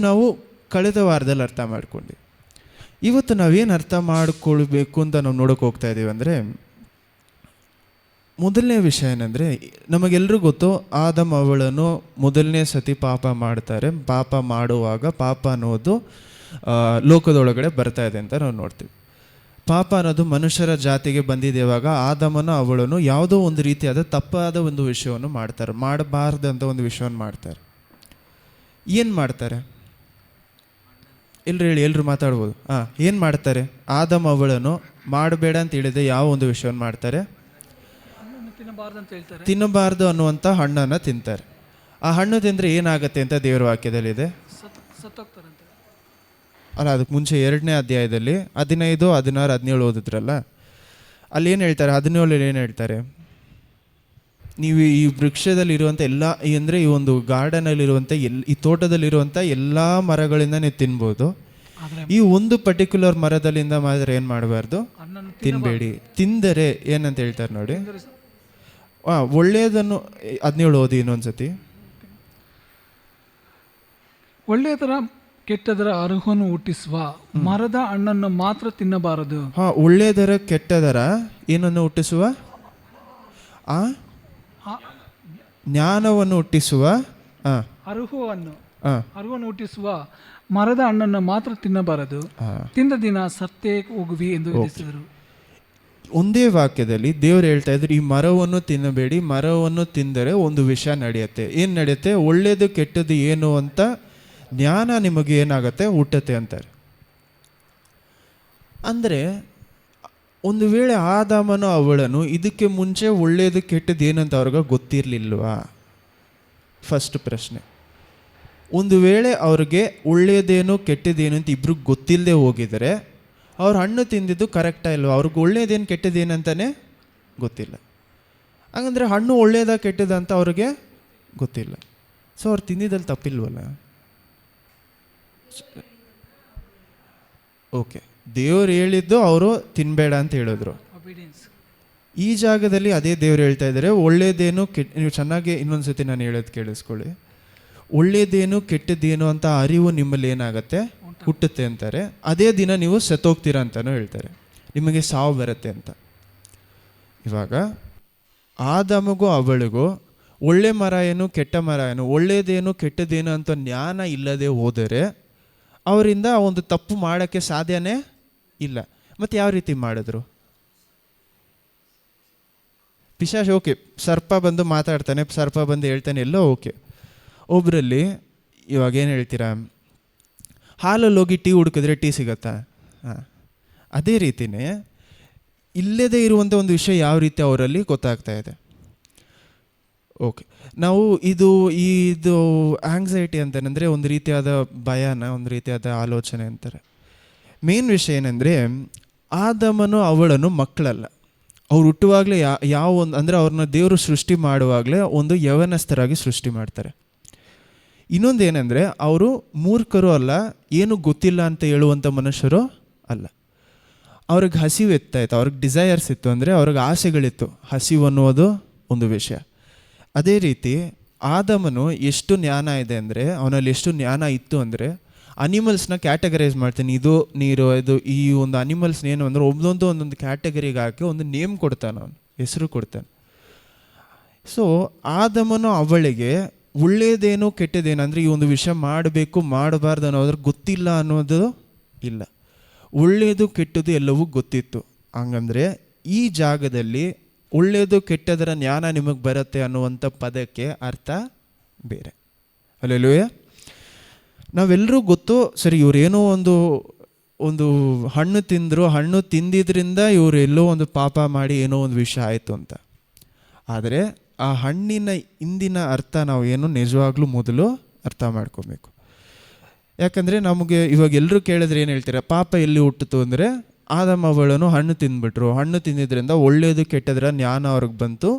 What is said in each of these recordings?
ನಾವು ಕಳೆದ ವಾರದಲ್ಲಿ ಅರ್ಥ ಮಾಡ್ಕೊಂಡ್ವಿ. ಇವತ್ತು ನಾವೇನು ಅರ್ಥ ಮಾಡಿಕೊಳ್ಬೇಕು ಅಂತ ನಾವು ನೋಡೋಕೆ ಹೋಗ್ತಾ ಇದ್ದೀವಿ ಅಂದರೆ, ಮೊದಲನೇ ವಿಷಯ ಏನಂದರೆ, ನಮಗೆಲ್ಲರೂ ಗೊತ್ತು ಆದಮ್ ಅವಳನ್ನು ಮೊದಲನೇ ಸತಿ ಪಾಪ ಮಾಡ್ತಾರೆ. ಪಾಪ ಮಾಡುವಾಗ ಪಾಪ ಅನ್ನೋದು ಲೋಕದೊಳಗಡೆ ಬರ್ತಾ ಇದೆ ಅಂತ ನಾವು ನೋಡ್ತೀವಿ. ಪಾಪ ಅನ್ನೋದು ಮನುಷ್ಯರ ಜಾತಿಗೆ ಬಂದಿದ್ದೇವಾಗ ಆದಮನ ಅವಳನ್ನು ಯಾವುದೋ ಒಂದು ರೀತಿಯಾದ ತಪ್ಪಾದ ಒಂದು ವಿಷಯವನ್ನು ಮಾಡ್ತಾರೆ, ಮಾಡಬಾರ್ದಂಥ ಒಂದು ವಿಷಯವನ್ನು ಮಾಡ್ತಾರೆ. ಏನು ಮಾಡ್ತಾರೆ? ಎಲ್ಲರೂ ಹೇಳಿ, ಎಲ್ಲರೂ ಮಾತಾಡ್ಬೋದು. ಏನು ಮಾಡ್ತಾರೆ? ಆದಮ್ ಅವಳನ್ನು ಮಾಡಬೇಡ ಅಂತ ಹೇಳಿದೆ ಯಾವ ಒಂದು ವಿಷಯವನ್ನು ಮಾಡ್ತಾರೆ? ತಿನ್ನಬಾರ್ದು ಅನ್ನುವಂಥ ಹಣ್ಣನ್ನು ತಿಂತಾರೆ. ಆ ಹಣ್ಣು ತಿಂದರೆ ಏನಾಗುತ್ತೆ ಅಂತ ದೇವರ ವಾಕ್ಯದಲ್ಲಿದೆ. ಅಲ್ಲ, ಅದಕ್ಕೆ ಮುಂಚೆ 2ನೇ ಅಧ್ಯಾಯದಲ್ಲಿ 15, 16, 17 ಓದಿದ್ರಲ್ಲ, ಅಲ್ಲಿ ಏನು ಹೇಳ್ತಾರೆ? 17 ಏನು ಹೇಳ್ತಾರೆ? ನೀವು ಈ ವೃಕ್ಷದಲ್ಲಿರುವಂಥ ಎಲ್ಲ, ಅಂದರೆ ಈ ಒಂದು ಗಾರ್ಡನಲ್ಲಿರುವಂಥ ಈ ತೋಟದಲ್ಲಿರುವಂಥ ಎಲ್ಲ ಮರಗಳಿಂದ ನೀವು ತಿನ್ಬೋದು, ಈ ಒಂದು ಪರ್ಟಿಕ್ಯುಲರ್ ಮರದಲ್ಲಿಂದ ಮಾತ್ರ ಏನು ಮಾಡಬಾರ್ದು? ತಿನ್ನಬೇಡಿ. ತಿಂದರೆ ಏನಂತ ಹೇಳ್ತಾರೆ ನೋಡಿ. ಒಳ್ಳೆಯದನ್ನು 17 ಓದಿ ಇನ್ನೊಂದ್ಸತಿ. ಒಳ್ಳೆಯದರ ಕೆಟ್ಟದರ ಅರುಹನ್ನು ಹುಟ್ಟಿಸುವ ಮರದ ಹಣ್ಣನ್ನು ಮಾತ್ರ ತಿನ್ನಬಾರದು. ಒಳ್ಳೆಯದರ ಕೆಟ್ಟದರ ಏನನ್ನು ಹುಟ್ಟಿಸುವ? ಜ್ಞಾನವನ್ನು ಹುಟ್ಟಿಸುವ ಅರುಹನ್ನು ಹುಟ್ಟಿಸುವ ಮರದ ಹಣ್ಣನ್ನು ಮಾತ್ರ ತಿನ್ನಬಾರದು, ತಿಂದ ದಿನ ಸತ್ತೇ ಹೋಗುವಿ ಎಂದು ವಿಧಿಸಿದರು. ಒಂದೇ ವಾಕ್ಯದಲ್ಲಿ ದೇವರು ಹೇಳ್ತಾ ಇದ್ರು, ಈ ಮರವನ್ನು ತಿನ್ನಬೇಡಿ, ಮರವನ್ನು ತಿಂದರೆ ಒಂದು ವಿಷಯ ನಡೆಯುತ್ತೆ. ಏನು ನಡೆಯುತ್ತೆ? ಒಳ್ಳೆಯದು ಕೆಟ್ಟದ್ದು ಏನು ಅಂತ ಜ್ಞಾನ ನಿಮಗೆ ಏನಾಗುತ್ತೆ? ಹುಟ್ಟುತ್ತೆ ಅಂತಾರೆ. ಅಂದರೆ ಒಂದು ವೇಳೆ ಆದಾಮನು ಅವಳನ್ನು ಇದಕ್ಕೆ ಮುಂಚೆ ಒಳ್ಳೆಯದು ಕೆಟ್ಟದ್ದು ಏನಂತ ಅವ್ರಿಗೆ ಗೊತ್ತಿರಲಿಲ್ವಾ? ಫಸ್ಟ್ ಪ್ರಶ್ನೆ. ಒಂದು ವೇಳೆ ಅವ್ರಿಗೆ ಒಳ್ಳೆಯದೇನು ಕೆಟ್ಟದ್ದೇನು ಅಂತ ಇಬ್ರಿಗೆ ಗೊತ್ತಿಲ್ಲದೆ ಹೋಗಿದರೆ ಅವ್ರು ಹಣ್ಣು ತಿಂದಿದ್ದು ಕರೆಕ್ಟಾ ಇಲ್ವಾ? ಅವ್ರಿಗೆ ಒಳ್ಳೇದೇನು ಕೆಟ್ಟದ್ದೇನಂತಾನೆ ಗೊತ್ತಿಲ್ಲ. ಹಾಗಂದರೆ ಹಣ್ಣು ಒಳ್ಳೆಯದ ಕೆಟ್ಟದ ಅಂತ ಅವ್ರಿಗೆ ಗೊತ್ತಿಲ್ಲ. ಸೊ ಅವ್ರು ತಿಂದಿದ್ದಲ್ಲಿ ತಪ್ಪಿಲ್ವಲ್ಲ? ಓಕೆ, ದೇವ್ರು ಹೇಳಿದ್ದು ಅವರು ತಿನ್ನಬೇಡ ಅಂತ ಹೇಳಿದ್ರು. ಈ ಜಾಗದಲ್ಲಿ ಅದೇ ದೇವ್ರು ಹೇಳ್ತಾ ಇದ್ದಾರೆ, ಒಳ್ಳೇದೇನು ನೀವು ಚೆನ್ನಾಗಿ ಇನ್ನೊಂದ್ಸತಿ ನಾನು ಹೇಳೋದು ಕೇಳಿಸ್ಕೊಳ್ಳಿ. ಒಳ್ಳೇದೇನು ಕೆಟ್ಟದ್ದೇನು ಅಂತ ಅರಿವು ನಿಮ್ಮಲ್ಲಿ ಏನಾಗುತ್ತೆ? ಹುಟ್ಟುತ್ತೆ ಅಂತಾರೆ. ಅದೇ ದಿನ ನೀವು ಸತ್ತೋಗ್ತೀರಾ ಅಂತಲೂ ಹೇಳ್ತಾರೆ, ನಿಮಗೆ ಸಾವು ಬರುತ್ತೆ ಅಂತ. ಇವಾಗ ಆದಮಗೂ ಅವಳಿಗೂ ಒಳ್ಳೆ ಮರ ಏನು ಕೆಟ್ಟ ಮರ ಏನು, ಒಳ್ಳೇದೇನು ಕೆಟ್ಟದ್ದೇನು ಅಂತ ಜ್ಞಾನ ಇಲ್ಲದೆ ಹೋದರೆ ಅವರಿಂದ ಒಂದು ತಪ್ಪು ಮಾಡೋಕ್ಕೆ ಸಾಧ್ಯನೇ ಇಲ್ಲ. ಮತ್ತು ಯಾವ ರೀತಿ ಮಾಡಿದ್ರು? ಪಿಶಾಚ್ ಓಕೆ, ಸರ್ಪ ಬಂದು ಮಾತಾಡ್ತಾನೆ, ಸರ್ಪ ಬಂದು ಹೇಳ್ತಾನೆ, ಎಲ್ಲೋ ಓಕೆ. ಒಬ್ಬರಲ್ಲಿ ಇವಾಗ ಏನು ಹೇಳ್ತೀರಾ? ಹಾಲಲ್ಲಿ ಹೋಗಿ ಟೀ ಹುಡುಕಿದ್ರೆ ಟೀ ಸಿಗತ್ತಾ? ಅದೇ ರೀತಿಯೇ ಇಲ್ಲದೇ ಇರುವಂಥ ಒಂದು ವಿಷಯ ಯಾವ ರೀತಿ ಅವರಲ್ಲಿ ಗೊತ್ತಾಗ್ತಾ ಇದೆ. ಓಕೆ, ನಾವು ಇದು ಆಂಗ್ಸೈಟಿ ಅಂತಂದರೆ ಒಂದು ರೀತಿಯಾದ ಭಯನ, ಒಂದು ರೀತಿಯಾದ ಆಲೋಚನೆ ಅಂತಾರೆ. ಮೇನ್ ವಿಷಯ ಏನಂದರೆ, ಆದಮನು ಅವಳನ್ನು ಮಕ್ಕಳಲ್ಲ. ಅವ್ರು ಹುಟ್ಟುವಾಗಲೇ ಯಾವ ಒಂದು, ಅಂದರೆ ಅವ್ರನ್ನ ದೇವರು ಸೃಷ್ಟಿ ಮಾಡುವಾಗಲೇ ಒಂದು ಯವನಸ್ಥರಾಗಿ ಸೃಷ್ಟಿ ಮಾಡ್ತಾರೆ. ಇನ್ನೊಂದು ಏನಂದರೆ, ಅವರು ಮೂರ್ಖರು ಅಲ್ಲ, ಏನು ಗೊತ್ತಿಲ್ಲ ಅಂತ ಹೇಳುವಂಥ ಮನುಷ್ಯರು ಅಲ್ಲ. ಅವ್ರಿಗೆ ಹಸಿವು ಇತ್ತು, ಅವ್ರಿಗೆ ಡಿಸೈರ್ಸ್ ಇತ್ತು, ಅಂದರೆ ಅವ್ರಿಗೆ ಆಸೆಗಳಿತ್ತು. ಹಸಿವು ಅನ್ನೋದು ಒಂದು ವಿಷಯ. ಅದೇ ರೀತಿ ಆದಮನು ಎಷ್ಟು ಜ್ಞಾನ ಇದೆ ಅಂದರೆ, ಅವನಲ್ಲಿ ಎಷ್ಟು ಜ್ಞಾನ ಇತ್ತು ಅಂದರೆ, ಅನಿಮಲ್ಸ್ನ ಕ್ಯಾಟಗರೈಸ್ ಮಾಡ್ತಾನೆ. ಇದು ನೀರು, ಇದು ಈ ಒಂದು ಅನಿಮಲ್ಸ್ನ ಏನು ಅಂದರೆ ಒಂದೊಂದು ಕ್ಯಾಟಗರಿಗೆ ಹಾಕಿ ಒಂದು ನೇಮ್ ಕೊಡ್ತಾನೆ, ಅವನು ಹೆಸರು ಕೊಡ್ತಾನೆ. ಸೊ ಆದಮನು ಅವಳಿಗೆ ಒಳ್ಳೆಯದೇನು ಕೆಟ್ಟದೇನು, ಅಂದರೆ ಈ ಒಂದು ವಿಷಯ ಮಾಡಬೇಕು ಮಾಡಬಾರ್ದು ಅನ್ನೋದ್ರ ಗೊತ್ತಿಲ್ಲ ಅನ್ನೋದು ಇಲ್ಲ. ಒಳ್ಳೆಯದು ಕೆಟ್ಟದ್ದು ಎಲ್ಲವೂ ಗೊತ್ತಿತ್ತು. ಹಂಗಂದರೆ ಈ ಜಾಗದಲ್ಲಿ ಒಳ್ಳೆಯದು ಕೆಟ್ಟದರ ಜ್ಞಾನ ನಿಮಗೆ ಬರುತ್ತೆ ಅನ್ನುವಂಥ ಪದಕ್ಕೆ ಅರ್ಥ ಬೇರೆ. ಹಲ್ಲೆಲೂಯಾ. ನಾವೆಲ್ಲರೂ ಗೊತ್ತು, ಸರಿ ಇವರೇನೋ ಒಂದು ಹಣ್ಣು ತಿಂದರು, ಹಣ್ಣು ತಿಂದಿದ್ರಿಂದ ಇವರು ಎಲ್ಲೋ ಒಂದು ಪಾಪ ಮಾಡಿ ಏನೋ ಒಂದು ವಿಷಯ ಆಯಿತು ಅಂತ. ಆದರೆ ಆ ಹಣ್ಣಿನ ಹಿಂದಿನ ಅರ್ಥ ನಾವು ಏನು ನಿಜವಾಗ್ಲೂ ಮೊದಲು ಅರ್ಥ ಮಾಡ್ಕೋಬೇಕು. ಯಾಕಂದರೆ ನಮಗೆ ಇವಾಗ ಎಲ್ಲರೂ ಕೇಳಿದ್ರೆ ಏನು ಹೇಳ್ತೀರಾ? ಪಾಪ ಎಲ್ಲಿ ಹುಟ್ಟಿತು ಅಂದರೆ, ಆದಮ ಅವಳನ್ನು ಹಣ್ಣು ತಿಂದ್ಬಿಟ್ರು, ಹಣ್ಣು ತಿಂದಿದ್ರಿಂದ ಒಳ್ಳೆಯದು ಕೆಟ್ಟದರ ಜ್ಞಾನ ಅವ್ರಿಗೆ ಬಂತು,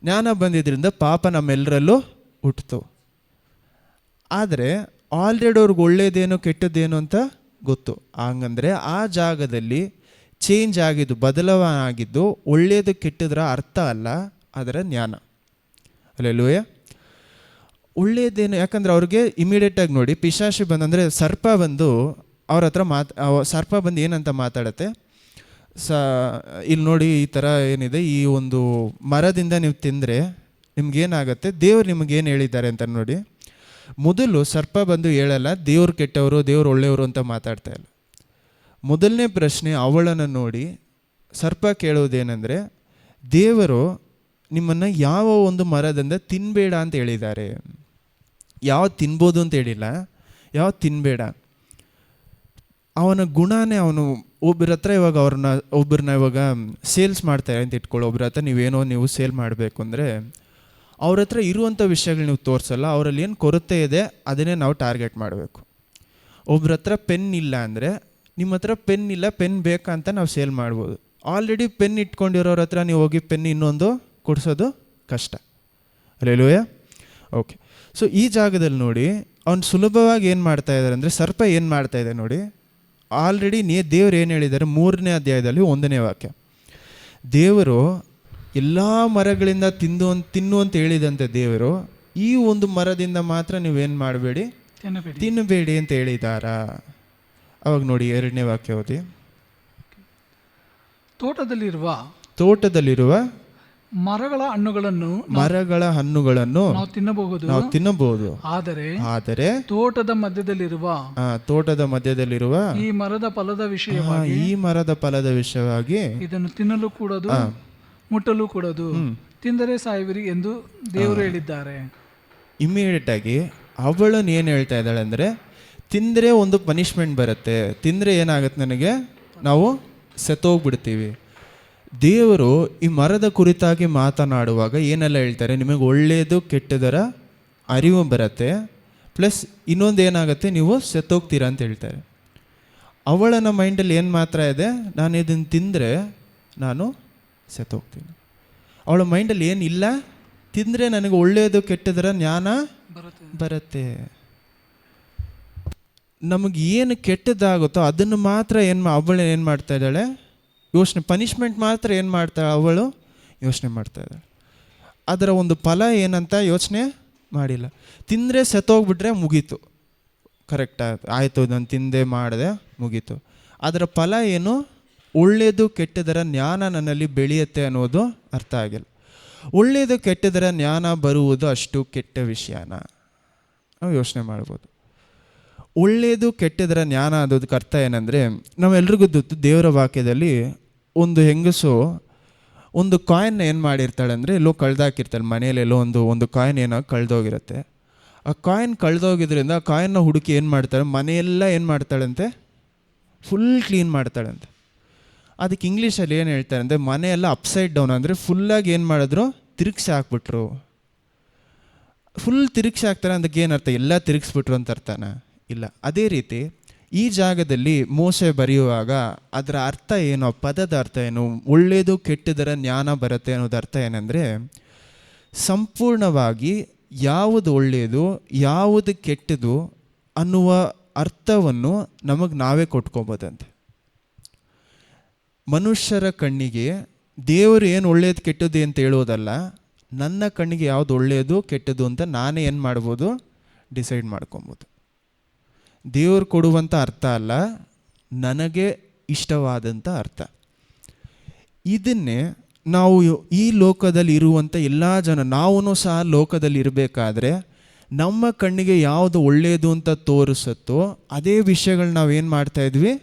ಜ್ಞಾನ ಬಂದಿದ್ದರಿಂದ ಪಾಪ ನಮ್ಮೆಲ್ಲರಲ್ಲೂ ಹುಟ್ಟಿತು. ಆದರೆ ಆಲ್ರೆಡಿ ಅವ್ರಿಗೆ ಒಳ್ಳೆಯದೇನು ಕೆಟ್ಟದ್ದೇನು ಅಂತ ಗೊತ್ತು. ಹಂಗಂದರೆ ಆ ಜಾಗದಲ್ಲಿ ಚೇಂಜ್ ಆಗಿದ್ದು, ಬದಲಾವಣೆ ಆಗಿದ್ದು ಒಳ್ಳೆಯದು ಕೆಟ್ಟದರ ಅರ್ಥ ಅಲ್ಲ, ಅದರ ಜ್ಞಾನ. ಹಲ್ಲೆಲೂಯಾ. ಒಳ್ಳೇದೇನು, ಯಾಕಂದರೆ ಅವ್ರಿಗೆ ಇಮಿಡಿಯೇಟಾಗಿ ನೋಡಿ ಪಿಶಾಚಿ ಬಂದಂದರೆ ಸರ್ಪ ಬಂದು ಅವ್ರ ಹತ್ರ ಸರ್ಪ ಬಂದು ಏನಂತ ಮಾತಾಡತ್ತೆ, ಇಲ್ಲಿ ನೋಡಿ ಈ ಥರ ಏನಿದೆ, ಈ ಒಂದು ಮರದಿಂದ ನೀವು ತಿಂದರೆ ನಿಮ್ಗೇನಾಗತ್ತೆ, ದೇವ್ರು ನಿಮಗೇನು ಹೇಳಿದ್ದಾರೆ ಅಂತ ನೋಡಿ. ಮೊದಲು ಸರ್ಪ ಬಂದು ಹೇಳಲ್ಲ ದೇವ್ರು ಕೆಟ್ಟವರು ದೇವ್ರು ಒಳ್ಳೆಯವರು ಅಂತ ಮಾತಾಡ್ತಾ ಇಲ್ಲ. ಮೊದಲನೇ ಪ್ರಶ್ನೆ ಅವಳನ್ನು ನೋಡಿ ಸರ್ಪ ಕೇಳೋದೇನೆಂದರೆ, ದೇವರು ನಿಮ್ಮನ್ನು ಯಾವ ಒಂದು ಮರದಿಂದ ತಿನ್ನಬೇಡ ಅಂತ ಹೇಳಿದ್ದಾರೆ. ಯಾವ ತಿನ್ಬೋದು ಅಂತ ಹೇಳಿಲ್ಲ, ಯಾವ ತಿನ್ನಬೇಡ. ಅವನ ಗುಣನೇ ಅವನು ಒಬ್ಬರ ಹತ್ರ ಇವಾಗ ಒಬ್ಬರನ್ನ ಇವಾಗ ಸೇಲ್ಸ್ ಮಾಡ್ತಾರೆ ಅಂತ ಇಟ್ಕೊಳ್ಳಿ. ಒಬ್ಬರ ಹತ್ರ ನೀವು ಸೇಲ್ ಮಾಡಬೇಕು ಅಂದರೆ ಅವ್ರ ಹತ್ರ ಇರುವಂಥ ವಿಷಯಗಳು ನೀವು ತೋರಿಸಲ್ಲ, ಅವರಲ್ಲಿ ಏನು ಕೊರತೆ ಇದೆ ಅದನ್ನೇ ನಾವು ಟಾರ್ಗೆಟ್ ಮಾಡಬೇಕು. ಒಬ್ಬರ ಹತ್ರ ಪೆನ್ ಇಲ್ಲ ಅಂದರೆ ನಿಮ್ಮ ಹತ್ರ ಪೆನ್ ಇಲ್ಲ, ಪೆನ್ ಬೇಕಾ ಅಂತ ನಾವು ಸೇಲ್ ಮಾಡ್ಬೋದು. ಆಲ್ರೆಡಿ ಪೆನ್ ಇಟ್ಕೊಂಡಿರೋರ ಹತ್ರ ನೀವು ಹೋಗಿ ಪೆನ್ ಇನ್ನೊಂದು ಕೊಡಿಸೋದು ಕಷ್ಟ. ಅಲ್ಲೇಲೂಯ. ಓಕೆ, ಸೊ ಈ ಜಾಗದಲ್ಲಿ ನೋಡಿ ಅವ್ನು ಸುಲಭವಾಗಿ ಏನು ಮಾಡ್ತಾ ಇದ್ದಾರೆ ಅಂದರೆ, ಸರ್ಪ ಏನು ಮಾಡ್ತಾ ಇದೆ ನೋಡಿ, ಆಲ್ರೆಡಿ ದೇವರು ಏನು ಹೇಳಿದ್ದಾರೆ 3ನೇ ಅಧ್ಯಾಯದಲ್ಲಿ 1ನೇ ವಾಕ್ಯ, ದೇವರು ಎಲ್ಲ ಮರಗಳಿಂದ ತಿನ್ನು ಅಂತ ಹೇಳಿದಂತೆ ದೇವರು ಈ ಒಂದು ಮರದಿಂದ ಮಾತ್ರ ನೀವೇನು ಮಾಡಬೇಡಿ, ತಿನ್ನಬೇಡಿ ಅಂತ ಹೇಳಿದಾರಾ? ಅವಾಗ ನೋಡಿ 2ನೇ ವಾಕ್ಯ ಓದಿ. ತೋಟದಲ್ಲಿರುವ ಮರಗಳ ಹಣ್ಣುಗಳನ್ನು ನಾವು ತಿನ್ನಬಹುದು, ಆದರೆ ತೋಟದ ಮಧ್ಯದಲ್ಲಿರುವ ಈ ಮರದ ಫಲದ ವಿಷಯವಾಗಿ ಇದನ್ನು ತಿನ್ನಲು ಕೂಡದು, ಮುಟ್ಟಲು ಕೂಡದು, ತಿಂದರೆ ಸಾಯುವಿರಿ ಎಂದು ದೇವರು ಹೇಳಿದ್ದಾರೆ. ಇಮಿಡಿಯೇಟ್ ಆಗಿ ಅವಳನ್ನು ಏನು ಹೇಳ್ತಾ ಇದ್ದಾಳೆ ಅಂದರೆ, ತಿಂದರೆ ಒಂದು ಪನಿಷ್ಮೆಂಟ್ ಬರುತ್ತೆ, ತಿಂದರೆ ಏನಾಗುತ್ತೆ ನನಗೆ, ನಾವು ಸತ್ತೋಗ್ಬಿಡ್ತೀವಿ. ದೇವರು ಈ ಮರದ ಕುರಿತಾಗಿ ಮಾತನಾಡುವಾಗ ಏನೆಲ್ಲ ಹೇಳ್ತಾರೆ, ನಿಮಗೆ ಒಳ್ಳೆಯದು ಕೆಟ್ಟದರ ಅರಿವು ಬರುತ್ತೆ, ಪ್ಲಸ್ ಇನ್ನೊಂದು ಏನಾಗುತ್ತೆ, ನೀವು ಸತ್ತೋಗ್ತೀರಾ ಅಂತ ಹೇಳ್ತಾರೆ. ಅವಳನ್ನ ಮೈಂಡಲ್ಲಿ ಏನು ಮಾತ್ರ ಇದೆ, ನಾನು ಇದನ್ನು ತಿಂದರೆ ನಾನು ಸತ್ತೋಗ್ತೀನಿ. ಅವಳ ಮೈಂಡಲ್ಲಿ ಏನಿಲ್ಲ, ತಿಂದರೆ ನನಗೆ ಒಳ್ಳೆಯದು ಕೆಟ್ಟದರ ಜ್ಞಾನ ಬರುತ್ತೆ. ನಮಗೆ ಏನು ಕೆಟ್ಟದಾಗುತ್ತೋ ಅದನ್ನು ಮಾತ್ರ ಅವಳು ಏನು ಮಾಡ್ತಾ ಇದ್ದಾಳೆ, ಯೋಚನೆ, ಪನಿಷ್ಮೆಂಟ್ ಮಾತ್ರ ಏನು ಮಾಡ್ತಾಳೆ ಅವಳು, ಯೋಚನೆ ಮಾಡ್ತಾ ಇದ್ದಾಳೆ. ಅದರ ಒಂದು ಫಲ ಏನಂತ ಯೋಚನೆ ಮಾಡಿಲ್ಲ. ತಿಂದರೆ ಸತ್ತೋಗ್ಬಿಟ್ರೆ ಮುಗೀತು, ಕರೆಕ್ಟ್ ಆಯಿತು, ನಾನು ತಿಂದೆ ಮಾಡಿದೆ ಮುಗೀತು. ಅದರ ಫಲ ಏನು, ಒಳ್ಳೆಯದು ಕೆಟ್ಟದರ ಜ್ಞಾನ ನನ್ನಲ್ಲಿ ಬೆಳೆಯುತ್ತೆ ಅನ್ನೋದು ಅರ್ಥ ಆಗಿಲ್ಲ. ಒಳ್ಳೆಯದು ಕೆಟ್ಟದರ ಜ್ಞಾನ ಬರುವುದು ಅಷ್ಟು ಕೆಟ್ಟ ವಿಷಯನ ನಾವು ಯೋಚನೆ ಮಾಡ್ಬೋದು. ಒಳ್ಳೆಯದು ಕೆಟ್ಟದರ ಜ್ಞಾನ ಅನ್ನೋದಕ್ಕೆ ಅರ್ಥ ಏನಂದರೆ, ನಾವೆಲ್ರಿಗೂ ಗೊತ್ತು, ದೇವರ ವಾಕ್ಯದಲ್ಲಿ ಒಂದು ಹೆಂಗಸು ಒಂದು ಕಾಯಿನ್ನ ಏನು ಮಾಡಿರ್ತಾಳೆ ಅಂದರೆ, ಎಲ್ಲೋ ಕಳೆದಾಕಿರ್ತಾಳೆ ಮನೇಲಿ, ಎಲ್ಲೋ ಒಂದು ಕಾಯಿನ್ ಏನೋ ಕಳೆದೋಗಿರುತ್ತೆ. ಆ ಕಾಯಿನ್ ಕಳೆದೋಗಿದ್ರಿಂದ ಆ ಕಾಯಿನ್ನ ಹುಡುಕಿ ಏನು ಮಾಡ್ತಾಳೆ, ಮನೆಯೆಲ್ಲ ಏನು ಮಾಡ್ತಾಳಂತೆ, ಫುಲ್ ಕ್ಲೀನ್ ಮಾಡ್ತಾಳಂತೆ. ಅದಕ್ಕೆ ಇಂಗ್ಲೀಷಲ್ಲಿ ಏನು ಹೇಳ್ತಾರೆ ಅಂದರೆ, ಮನೆಯೆಲ್ಲ ಅಪ್ಸೈಡ್ ಡೌನ್, ಅಂದರೆ ಫುಲ್ಲಾಗಿ ಏನು ಮಾಡಿದ್ರು, ತಿರುಗಿಸಿ ಹಾಕ್ಬಿಟ್ರು. ಫುಲ್ ತಿರುಗಿಸಿ ಹಾಕ್ತಾರೆ ಅದಕ್ಕೆ ಏನರ್ಥ, ಎಲ್ಲ ತಿರುಗಿಸ್ಬಿಟ್ರು ಅಂತ ಅರ್ಥನ ಇಲ್ಲ. ಅದೇ ರೀತಿ ಈ ಜಾಗದಲ್ಲಿ ಮೋಸೆ ಬರೆಯುವಾಗ ಅದರ ಅರ್ಥ ಏನು, ಪದದ ಅರ್ಥ ಏನು, ಒಳ್ಳೆಯದು ಕೆಟ್ಟದರ ಜ್ಞಾನ ಬರುತ್ತೆ ಅನ್ನೋದು ಅರ್ಥ ಏನಂದರೆ, ಸಂಪೂರ್ಣವಾಗಿ ಯಾವುದು ಒಳ್ಳೆಯದು ಯಾವುದು ಕೆಟ್ಟದು ಅನ್ನುವ ಅರ್ಥವನ್ನು ನಮಗೆ ನಾವೇ ಕೊಟ್ಕೊಬೋದಂತೆ. ಮನುಷ್ಯರ ಕಣ್ಣಿಗೆ ದೇವರು ಏನು ಒಳ್ಳೆಯದು ಕೆಟ್ಟದ್ದು ಅಂತ ಹೇಳೋದಲ್ಲ, ನನ್ನ ಕಣ್ಣಿಗೆ ಯಾವುದು ಒಳ್ಳೆಯದು ಕೆಟ್ಟದ್ದು ಅಂತ ನಾನೇ ಏನು ಮಾಡ್ಬೋದು, ಡಿಸೈಡ್ ಮಾಡ್ಕೊಬೋದು. ದೇವರು ಕೊಡುವಂಥ ಅರ್ಥ ಅಲ್ಲ, ನನಗೆ ಇಷ್ಟವಾದಂಥ ಅರ್ಥ. ಇದನ್ನೇ ನಾವು ಈ ಲೋಕದಲ್ಲಿ ಇರುವಂಥ ಎಲ್ಲ ಜನ, ನಾವೂ ಸಹ ಲೋಕದಲ್ಲಿ ಇರಬೇಕಾದ್ರೆ ನಮ್ಮ ಕಣ್ಣಿಗೆ ಯಾವುದು ಒಳ್ಳೆಯದು ಅಂತ ತೋರಿಸುತ್ತೋ ಅದೇ ವಿಷಯಗಳು ನಾವೇನು ಮಾಡ್ತಾಯಿದ್ವಿ.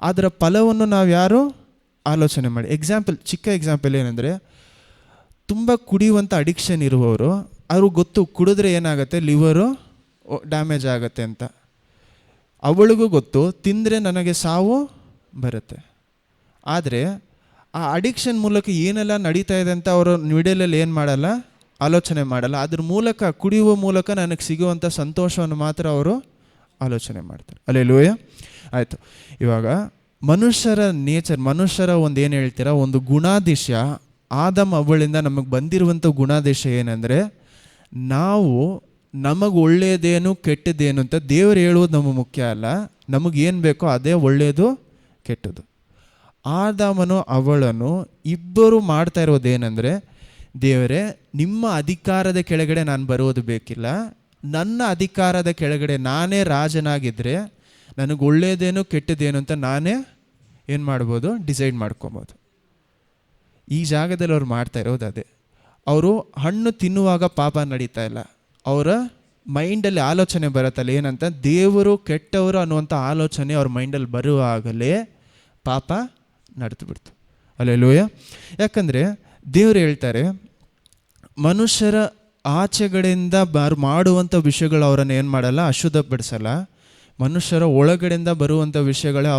ಅದರ ಫಲವನ್ನು ನಾವು ಯಾರು ಆಲೋಚನೆ ಮಾಡಿ. ಚಿಕ್ಕ ಎಕ್ಸಾಂಪಲ್ ಏನಂದರೆ, ತುಂಬ ಕುಡಿಯುವಂಥ ಅಡಿಕ್ಷನ್ ಇರುವವರು, ಅವ್ರಿಗೆ ಗೊತ್ತು ಕುಡಿದ್ರೆ ಏನಾಗುತ್ತೆ, ಲಿವರು ಡ್ಯಾಮೇಜ್ ಆಗುತ್ತೆ ಅಂತ. ಅವಳಿಗೂ ಗೊತ್ತು ತಿಂದರೆ ನನಗೆ ಸಾವು ಬರುತ್ತೆ. ಆದರೆ ಆ ಅಡಿಕ್ಷನ್ ಮೂಲಕ ಏನೆಲ್ಲ ನಡೀತಾ ಇದೆ ಅಂತ ಅವರು ಮಿಡಲಲ್ಲಿ ಏನು ಮಾಡಲ್ಲ, ಆಲೋಚನೆ ಮಾಡಲ್ಲ. ಅದ್ರ ಮೂಲಕ, ಕುಡಿಯುವ ಮೂಲಕ ನನಗೆ ಸಿಗುವಂಥ ಸಂತೋಷವನ್ನು ಮಾತ್ರ ಅವರು ಆಲೋಚನೆ ಮಾಡ್ತಾರೆ. ಅಲ್ಲೇಲೂಯ. ಆಯಿತು. ಇವಾಗ ಮನುಷ್ಯರ ನೇಚರ್, ಮನುಷ್ಯರ ಒಂದು ಏನು ಹೇಳ್ತೀರಾ, ಒಂದು ಗುಣಾದೇಶ, ಆದಮ್ ಅವ್ವಳಿಂದ ನಮಗೆ ಬಂದಿರುವಂಥ ಗುಣಾದೇಶ ಏನಂದರೆ, ನಾವು ನಮಗೆ ಒಳ್ಳೆಯದೇನು ಕೆಟ್ಟದ್ದೇನು ಅಂತ ದೇವರು ಹೇಳುವುದು ನಮಗೆ ಮುಖ್ಯ ಅಲ್ಲ, ನಮಗೇನು ಬೇಕೋ ಅದೇ ಒಳ್ಳೆಯದು ಕೆಟ್ಟದ್ದು. ಆದಾಮನು ಅವಳನ್ನು ಇಬ್ಬರು ಮಾಡ್ತಾ ಇರೋದೇನೆಂದರೆ, ದೇವರೇ, ನಿಮ್ಮ ಅಧಿಕಾರದ ಕೆಳಗಡೆ ನಾನು ಬರೋದು ಬೇಕಿಲ್ಲ, ನನ್ನ ಅಧಿಕಾರದ ಕೆಳಗಡೆ ನಾನೇ ರಾಜನಾಗಿದ್ದರೆ ನನಗೆ ಒಳ್ಳೆಯದೇನು ಕೆಟ್ಟದೇನು ಅಂತ ನಾನೇ ಏನು ಮಾಡ್ಬೋದು, ಡಿಸೈಡ್ ಮಾಡ್ಕೊಬೋದು. ಈ ಜಾಗದಲ್ಲಿ ಅವ್ರು ಮಾಡ್ತಾ ಇರೋದು ಅದೇ. ಅವರು ಹಣ್ಣು ತಿನ್ನುವಾಗ ಪಾಪ ನಡೀತಾ ಇಲ್ಲ, ಅವರ ಮೈಂಡಲ್ಲಿ ಆಲೋಚನೆ ಬರುತ್ತಲ್ಲ ಏನಂತ, ದೇವರು ಕೆಟ್ಟವರು ಅನ್ನುವಂಥ ಆಲೋಚನೆ ಅವ್ರ ಮೈಂಡಲ್ಲಿ ಬರುವಾಗಲೇ ಪಾಪ ನಡೆದು ಬಿಡ್ತು. ಅಲ್ಲೆಲೂಯ. ಯಾಕಂದರೆ ದೇವರು ಹೇಳ್ತಾರೆ, ಮನುಷ್ಯರ ಆಚೆಗಡೆಯಿಂದ ಮಾಡುವಂಥ ವಿಷಯಗಳು ಅವರನ್ನು ಏನು ಮಾಡಲ್ಲ, ಅಶುದ್ಧಪಡಿಸಲ್ಲ. ಮನುಷ್ಯರ ಒಳಗಡೆಯಿಂದ ಬರುವಂಥ ವಿಷಯಗಳೇ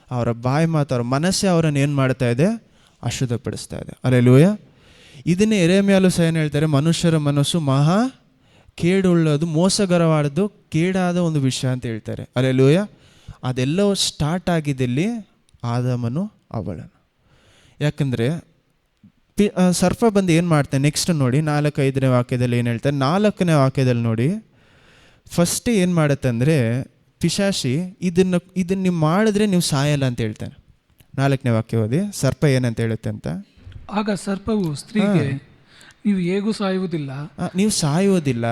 ಅವರ ಬಾಯಿ ಮಾತು, ಅವರ ಮನಸ್ಸೇ ಅವರನ್ನು ಏನು ಮಾಡ್ತಾ ಇದೆ, ಅಶುದ್ಧಪಡಿಸ್ತಾ ಇದೆ. ಅಲ್ಲೆಲೂಯ. ಇದನ್ನೇ ಯೆರೆಮೀಯನು ಸಹ ಏನು ಹೇಳ್ತಾರೆ, ಮನುಷ್ಯರ ಮನಸ್ಸು ಮಹಾ ಕೇಡುಳ್ಳದು, ಮೋಸಕರವಾದದ್ದು, ಕೇಡಾದ ಒಂದು ವಿಷಯ ಅಂತ ಹೇಳ್ತಾರೆ. ಅಲ್ಲೆಲೂಯ. ಅದೆಲ್ಲವೂ ಸ್ಟಾರ್ಟ್ ಆಗಿದ್ದಲ್ಲಿ ಆದಾಮನು ಅವಳನು. ಯಾಕಂದರೆ ಸರ್ಪ ಬಂದು ಏನು ಮಾಡ್ತಾನೆ, ನೆಕ್ಸ್ಟ್ ನೋಡಿ 4-5ನೇ ವಾಕ್ಯದಲ್ಲಿ ಏನು ಹೇಳ್ತಾರೆ. 4ನೇ ವಾಕ್ಯದಲ್ಲಿ ನೋಡಿ, ಫಸ್ಟ್ ಏನು ಮಾಡುತ್ತೆ ಅಂದರೆ, ಪಿಶಾಚಿ ಇದನ್ನು ನೀವು ಮಾಡಿದ್ರೆ ನೀವು ಸಾಯಲ್ಲ ಅಂತ ಹೇಳ್ತಾನೆ. 4ನೇ ವಾಕ್ಯ ಓದಿ, ಸರ್ಪ ಏನಂತ ಹೇಳುತ್ತೆ ಅಂತ. ಆಗ ಸರ್ಪವು ಸ್ತ್ರೀಗೆ, ನೀವು ಹೇಗೂ ಸಾಯುವುದಿಲ್ಲ, ನೀವು ಸಾಯುವುದಿಲ್ಲ,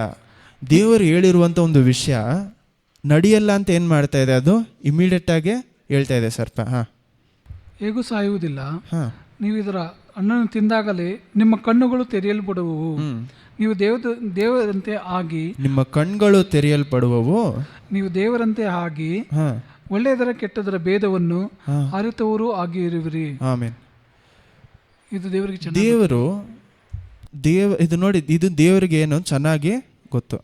ದೇವರು ಹೇಳಿರುವಂಥ ಒಂದು ವಿಷಯ ನಡೆಯಲ್ಲ ಅಂತ ಏನು ಮಾಡ್ತಾ ಇದೆ, ಅದು ಇಮಿಡಿಯೇಟಾಗಿ ಹೇಳ್ತಾ ಇದೆ ಸರ್ಪ. ಹೇಗೂ ಸಾಯುವುದಿಲ್ಲ, ನೀವು ಇದರ ಹಣ್ಣನ್ನು ತಿಂದಾಗಲೇ ನಿಮ್ಮ ಕಣ್ಣುಗಳು ತೆರೆಯಲ್ಪಡುವವು, ನೀವು ದೇವರಂತೆ ಆಗಿ, ನಿಮ್ಮ ಕಣ್ಗಳು ತೆರೆಯಲ್ಪಡುವವು, ನೀವು ದೇವರಂತೆ ಆಗಿ ಒಳ್ಳೆಯದರ ಕೆಟ್ಟದರ ಭೇದವನ್ನು ಅರಿತವರು ಆಗಿ ಇರುವಿರಿ. ಆಮೆನ್. ಇದು ದೇವರಿಗೆ ಇದು ನೋಡಿ, ಇದು ದೇವರಿಗೆ ಏನು ಚೆನ್ನಾಗಿ ಗೊತ್ತು.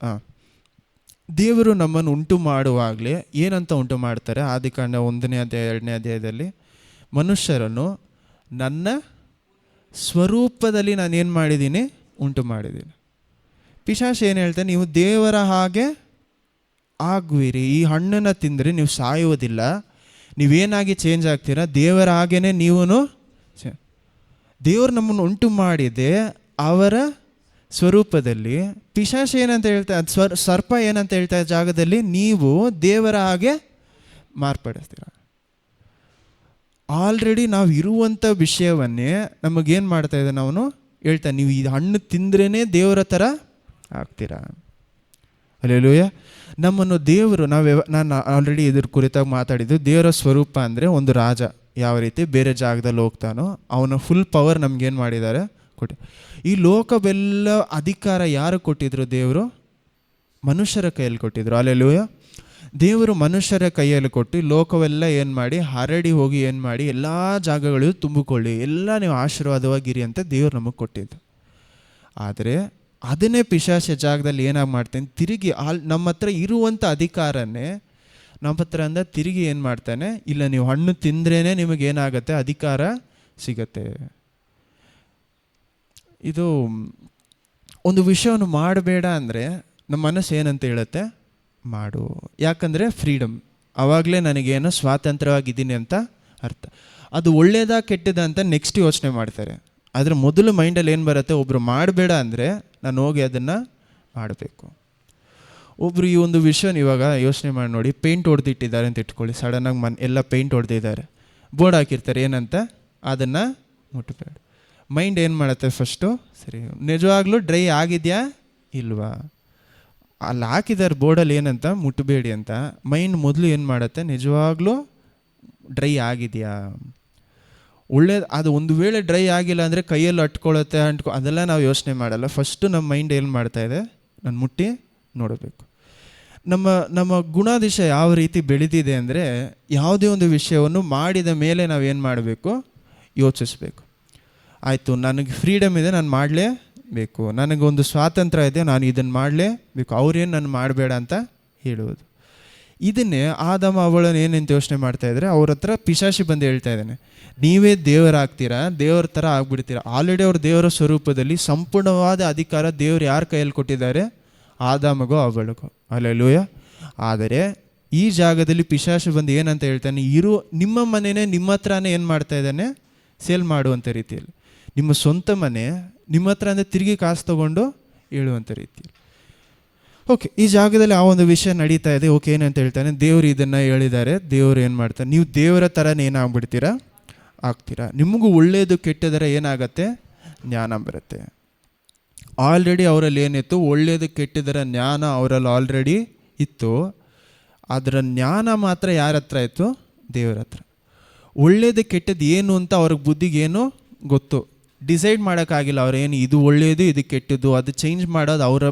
ದೇವರು ನಮ್ಮನ್ನು ಉಂಟು ಮಾಡುವಾಗಲೇ ಏನಂತ ಉಂಟು ಮಾಡ್ತಾರೆ, ಆದಿಕಾಂಡ 1ನೇ ಅಧ್ಯಾಯ 2ನೇ ಅಧ್ಯಾಯದಲ್ಲಿ, ಮನುಷ್ಯರನ್ನು ನನ್ನ ಸ್ವರೂಪದಲ್ಲಿ ನಾನೇನು ಮಾಡಿದ್ದೀನಿ, ಉಂಟು ಮಾಡಿದ್ದೀನಿ. ಪಿಶಾಚ ಏನು ಹೇಳ್ತಾನೆ, ನೀವು ದೇವರ ಹಾಗೆ ಆಗುವಿರಿ, ಈ ಹಣ್ಣನ್ನು ತಿಂದರೆ ನೀವು ಸಾಯುವುದಿಲ್ಲ, ನೀವೇನಾಗಿ ಚೇಂಜ್ ಆಗ್ತೀರಾ, ದೇವರ ಹಾಗೇನೆ ನೀವು. ದೇವರು ನಮ್ಮನ್ನು ಉಂಟು ಮಾಡಿದೆ ಅವರ ಸ್ವರೂಪದಲ್ಲಿ. ಪಿಶಾಚ ಏನಂತ ಹೇಳ್ತಾ, ಸರ್ಪ ಏನಂತ ಹೇಳ್ತಾ ಜಾಗದಲ್ಲಿ, ನೀವು ದೇವರ ಹಾಗೆ ಮಾರ್ಪಡಿಸ್ತೀರ. ಆಲ್ರೆಡಿ ನಾವು ಇರುವಂಥ ವಿಷಯವನ್ನೇ ನಮಗೇನು ಮಾಡ್ತಾ ಇದೆ, ನಾವು ಹೇಳ್ತಾ, ನೀವು ಈ ಹಣ್ಣು ತಿಂದ್ರೇ ದೇವರ ಥರ ಆಗ್ತೀರಾ. ಅಲ್ಲೆಲೂಯ. ನಮ್ಮನ್ನು ದೇವರು ನಾನು ಆಲ್ರೆಡಿ ಇದ್ರ ಕುರಿತಾಗಿ ಮಾತಾಡಿದ್ದು, ದೇವರ ಸ್ವರೂಪ ಅಂದರೆ ಒಂದು ರಾಜ ಯಾವ ರೀತಿ ಬೇರೆ ಜಾಗದಲ್ಲಿ ಹೋಗ್ತಾನೋ ಅವನ ಫುಲ್ ಪವರ್ ನಮಗೇನು ಮಾಡಿದ್ದಾರೆ, ಕೊಟ್ಟು. ಈ ಲೋಕವೆಲ್ಲ ಅಧಿಕಾರ ಯಾರು ಕೊಟ್ಟಿದ್ರು, ದೇವರು ಮನುಷ್ಯರ ಕೈಯಲ್ಲಿ ಕೊಟ್ಟಿದ್ರು. ಅಲ್ಲೆಲೂಯ. ದೇವರು ಮನುಷ್ಯರ ಕೈಯಲ್ಲಿ ಕೊಟ್ಟು ಲೋಕವೆಲ್ಲ ಏನು ಮಾಡಿ, ಹರಡಿ ಹೋಗಿ ಏನು ಮಾಡಿ, ಎಲ್ಲ ಜಾಗಗಳು ತುಂಬಿಕೊಳ್ಳಿ, ಎಲ್ಲ ನೀವು ಆಶೀರ್ವಾದವಾಗಿರಿ ಅಂತ ದೇವರು ನಮಗೆ ಕೊಟ್ಟಿದ್ದು. ಆದರೆ ಅದನ್ನೇ ಪಿಶಾಚ ಜಾಗದಲ್ಲಿ ಏನಾಗಿ ಮಾಡ್ತಾನೆ, ತಿರುಗಿ ನಮ್ಮ ಹತ್ರ ಇರುವಂಥ ಅಧಿಕಾರನೇ ನಮ್ಮ ಹತ್ರ ಅಂದ ತಿರುಗಿ ಏನು ಮಾಡ್ತಾನೆ, ಇಲ್ಲ ನೀವು ಹಣ್ಣು ತಿಂದ್ರೇ ನಿಮಗೇನಾಗತ್ತೆ, ಅಧಿಕಾರ ಸಿಗತ್ತೆ. ಇದು ಒಂದು ವಿಷಯವನ್ನು ಮಾಡಬೇಡ ಅಂದರೆ ನಮ್ಮ ಮನಸ್ಸು ಏನಂತ ಹೇಳುತ್ತೆ, ಮಾಡು. ಯಾಕಂದರೆ ಫ್ರೀಡಮ್, ಆವಾಗಲೇ ನನಗೇನೋ ಸ್ವಾತಂತ್ರ್ಯವಾಗಿದ್ದೀನಿ ಅಂತ ಅರ್ಥ. ಅದು ಒಳ್ಳೇದಾ ಕೆಟ್ಟದ ಅಂತ ನೆಕ್ಸ್ಟ್ ಯೋಚನೆ ಮಾಡ್ತಾರೆ. ಆದರೆ ಮೊದಲು ಮೈಂಡಲ್ಲಿ ಏನು ಬರುತ್ತೆ, ಒಬ್ಬರು ಮಾಡಬೇಡ ಅಂದರೆ ನಾನು ಹೋಗಿ ಅದನ್ನು ಮಾಡಬೇಕು. ಒಬ್ಬರು ಈ ಒಂದು ವಿಷಯನ ಇವಾಗ ಯೋಚನೆ ಮಾಡಿ ನೋಡಿ, ಪೇಂಟ್ ಹೊಡೆದಿಟ್ಟಿದ್ದಾರೆ ಅಂತ ಇಟ್ಕೊಳ್ಳಿ, ಸಡನ್ನಾಗಿ ಎಲ್ಲ ಪೇಂಟ್ ಹೊಡೆದಿದ್ದಾರೆ, ಬೋರ್ಡ್ ಹಾಕಿರ್ತಾರೆ ಏನಂತ, ಅದನ್ನು ಮುಟ್ಟಬೇಡ. ಮೈಂಡ್ ಏನು ಮಾಡುತ್ತೆ, ಫಸ್ಟು ಸರಿ ನಿಜವಾಗ್ಲೂ ಡ್ರೈ ಆಗಿದೆಯಾ ಇಲ್ವಾ, ಅಲ್ಲಿ ಹಾಕಿದ್ದಾರೆ ಬೋರ್ಡಲ್ಲಿ ಏನಂತ, ಮುಟ್ಟಬೇಡಿ ಅಂತ. ಮೈಂಡ್ ಮೊದಲು ಏನು ಮಾಡುತ್ತೆ, ನಿಜವಾಗ್ಲೂ ಡ್ರೈ ಆಗಿದೆಯಾ, ಒಳ್ಳೇದು. ಅದು ಒಂದು ವೇಳೆ ಡ್ರೈ ಆಗಿಲ್ಲ ಅಂದರೆ ಕೈಯಲ್ಲಿ ಅಟ್ಕೊಳ್ಳುತ್ತೆ, ಅದೆಲ್ಲ ನಾವು ಯೋಚನೆ ಮಾಡಲ್ಲ. ಫಸ್ಟು ನಮ್ಮ ಮೈಂಡ್ ಏನು ಮಾಡ್ತಾ ಇದೆ, ನಾನು ಮುಟ್ಟಿ ನೋಡಬೇಕು. ನಮ್ಮ ಗುಣಾದೇಶ ಯಾವ ರೀತಿ ಬೆಳೆದಿದೆ ಅಂದರೆ, ಯಾವುದೇ ಒಂದು ವಿಷಯವನ್ನು ಮಾಡಿದ ಮೇಲೆ ನಾವೇನು ಮಾಡಬೇಕು, ಯೋಚಿಸ್ಬೇಕು. ಆಯಿತು, ನನಗೆ ಫ್ರೀಡಮ್ ಇದೆ, ನಾನು ಮಾಡಲೇಬೇಕು, ನನಗೊಂದು ಸ್ವಾತಂತ್ರ್ಯ ಇದೆ, ನಾನು ಇದನ್ನು ಮಾಡಲೇಬೇಕು, ಅವ್ರೇನು ನಾನು ಮಾಡಬೇಡ ಅಂತ ಹೇಳುವುದು. ಇದನ್ನೇ ಆದಾಮ ಅವಳನ್ನು ಏನಂತ ಯೋಚನೆ ಮಾಡ್ತಾಯಿದ್ರೆ, ಅವ್ರ ಹತ್ರ ಪಿಶಾಚಿ ಬಂದು ಹೇಳ್ತಾ ಇದ್ದಾನೆ, ನೀವೇ ದೇವರಾಗ್ತೀರಾ, ದೇವರ ಥರ ಆಗ್ಬಿಡ್ತೀರಾ. ಆಲ್ರೆಡಿ ಅವ್ರ ದೇವರ ಸ್ವರೂಪದಲ್ಲಿ ಸಂಪೂರ್ಣವಾದ ಅಧಿಕಾರ ದೇವರು ಯಾರ ಕೈಯಲ್ಲಿ ಕೊಟ್ಟಿದ್ದಾರೆ, ಆದಾಮಗೋ ಅವಳಿಗೋ. ಅಲ್ಲೆಲೂಯ. ಆದರೆ ಈ ಜಾಗದಲ್ಲಿ ಪಿಶಾಚಿ ಬಂದು ಏನಂತ ಹೇಳ್ತಾನೆ, ನಿಮ್ಮ ಮನೆಯೇ ನಿಮ್ಮ ಹತ್ರನೇ ಏನು ಮಾಡ್ತಾ ಇದ್ದಾನೆ, ಸೇಲ್ ಮಾಡುವಂಥ ರೀತಿಯಲ್ಲಿ. ನಿಮ್ಮ ಸ್ವಂತ ಮನೆ ನಿಮ್ಮ ಹತ್ರ ಅಂದರೆ ತಿರುಗಿ ಕಾಸು ತೊಗೊಂಡು ಹೇಳುವಂಥ ರೀತಿಯಲ್ಲಿ. ಓಕೆ, ಈ ಜಾಗದಲ್ಲಿ ಆ ಒಂದು ವಿಷಯ ನಡೀತಾ ಇದೆ. ಓಕೆ, ಏನಂತ ಹೇಳ್ತಾನೆ, ದೇವರು ಇದನ್ನು ಹೇಳಿದ್ದಾರೆ, ದೇವರು ಏನು ಮಾಡ್ತಾನೆ, ನೀವು ದೇವರ ಥರನೇ ಏನಾಗ್ಬಿಡ್ತೀರಾ, ಆಗ್ತೀರಾ. ನಿಮಗೂ ಒಳ್ಳೆಯದು ಕೆಟ್ಟದರ ಏನಾಗತ್ತೆ, ಜ್ಞಾನ ಬರುತ್ತೆ. ಆಲ್ರೆಡಿ ಅವರಲ್ಲಿ ಏನಿತ್ತು, ಒಳ್ಳೆಯದು ಕೆಟ್ಟದರ ಜ್ಞಾನ ಅವರಲ್ಲಿ ಆಲ್ರೆಡಿ ಇತ್ತು. ಅದರ ಜ್ಞಾನ ಮಾತ್ರ ಯಾರ ಹತ್ರ ಇತ್ತು? ದೇವರ ಹತ್ರ. ಒಳ್ಳೇದು ಕೆಟ್ಟದ್ದು ಏನು ಅಂತ ಅವ್ರಿಗೆ ಬುದ್ಧಿಗೇನು ಗೊತ್ತು, ಡಿಸೈಡ್ ಮಾಡೋಕ್ಕಾಗಿಲ್ಲ. ಅವ್ರೇನು ಇದು ಒಳ್ಳೆಯದು ಇದು ಕೆಟ್ಟದ್ದು ಅದು ಚೇಂಜ್ ಮಾಡೋದು ಅವರ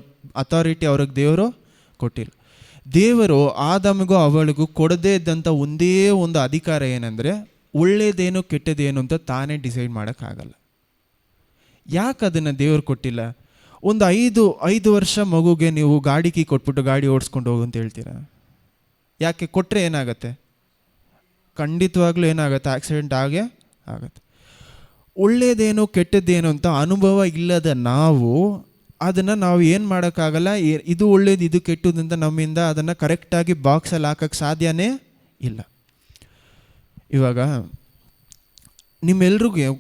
ಅಥಾರಿಟಿ ಅವ್ರಿಗೆ ದೇವರು ಕೊಟ್ಟಿಲ್ಲ. ದೇವರು ಆದಾಮಿಗೂ ಅವಳಿಗೂ ಕೊಡದೇ ಇದ್ದಂಥ ಒಂದೇ ಒಂದು ಅಧಿಕಾರ ಏನಂದರೆ ಒಳ್ಳೇದೇನು ಕೆಟ್ಟದೇನು ಅಂತ ತಾನೇ ಡಿಸೈಡ್ ಮಾಡೋಕ್ಕಾಗಲ್ಲ. ಯಾಕೆ ಅದನ್ನು ದೇವರು ಕೊಟ್ಟಿಲ್ಲ? ಒಂದು 5 ವರ್ಷ ಮಗುಗೆ ನೀವು ಗಾಡಿ ಕೀ ಕೊಟ್ಬಿಟ್ಟು ಗಾಡಿ ಓಡಿಸ್ಕೊಂಡು ಹೋಗು ಅಂತ ಹೇಳ್ತೀರಾ? ಯಾಕೆ? ಕೊಟ್ಟರೆ ಏನಾಗುತ್ತೆ? ಖಂಡಿತವಾಗ್ಲೂ ಏನಾಗುತ್ತೆ? ಆಕ್ಸಿಡೆಂಟ್ ಆಗೇ ಆಗುತ್ತೆ. ಒಳ್ಳೇದೇನು ಕೆಟ್ಟದ್ದೇನು ಅಂತ ಅನುಭವ ಇಲ್ಲದ ಅದನ್ನು ನಾವು ಏನು ಮಾಡೋಕ್ಕಾಗಲ್ಲ. ಇದು ಒಳ್ಳೇದು ಇದು ಕೆಟ್ಟದ್ದು ಅಂತ ನಮ್ಮಿಂದ ಅದನ್ನು ಕರೆಕ್ಟಾಗಿ ಬಾಕ್ಸಲ್ಲಿ ಹಾಕೋಕ್ಕೆ ಸಾಧ್ಯನೇ ಇಲ್ಲ. ಇವಾಗ ನಿಮ್ಮೆಲ್ರಿಗೂ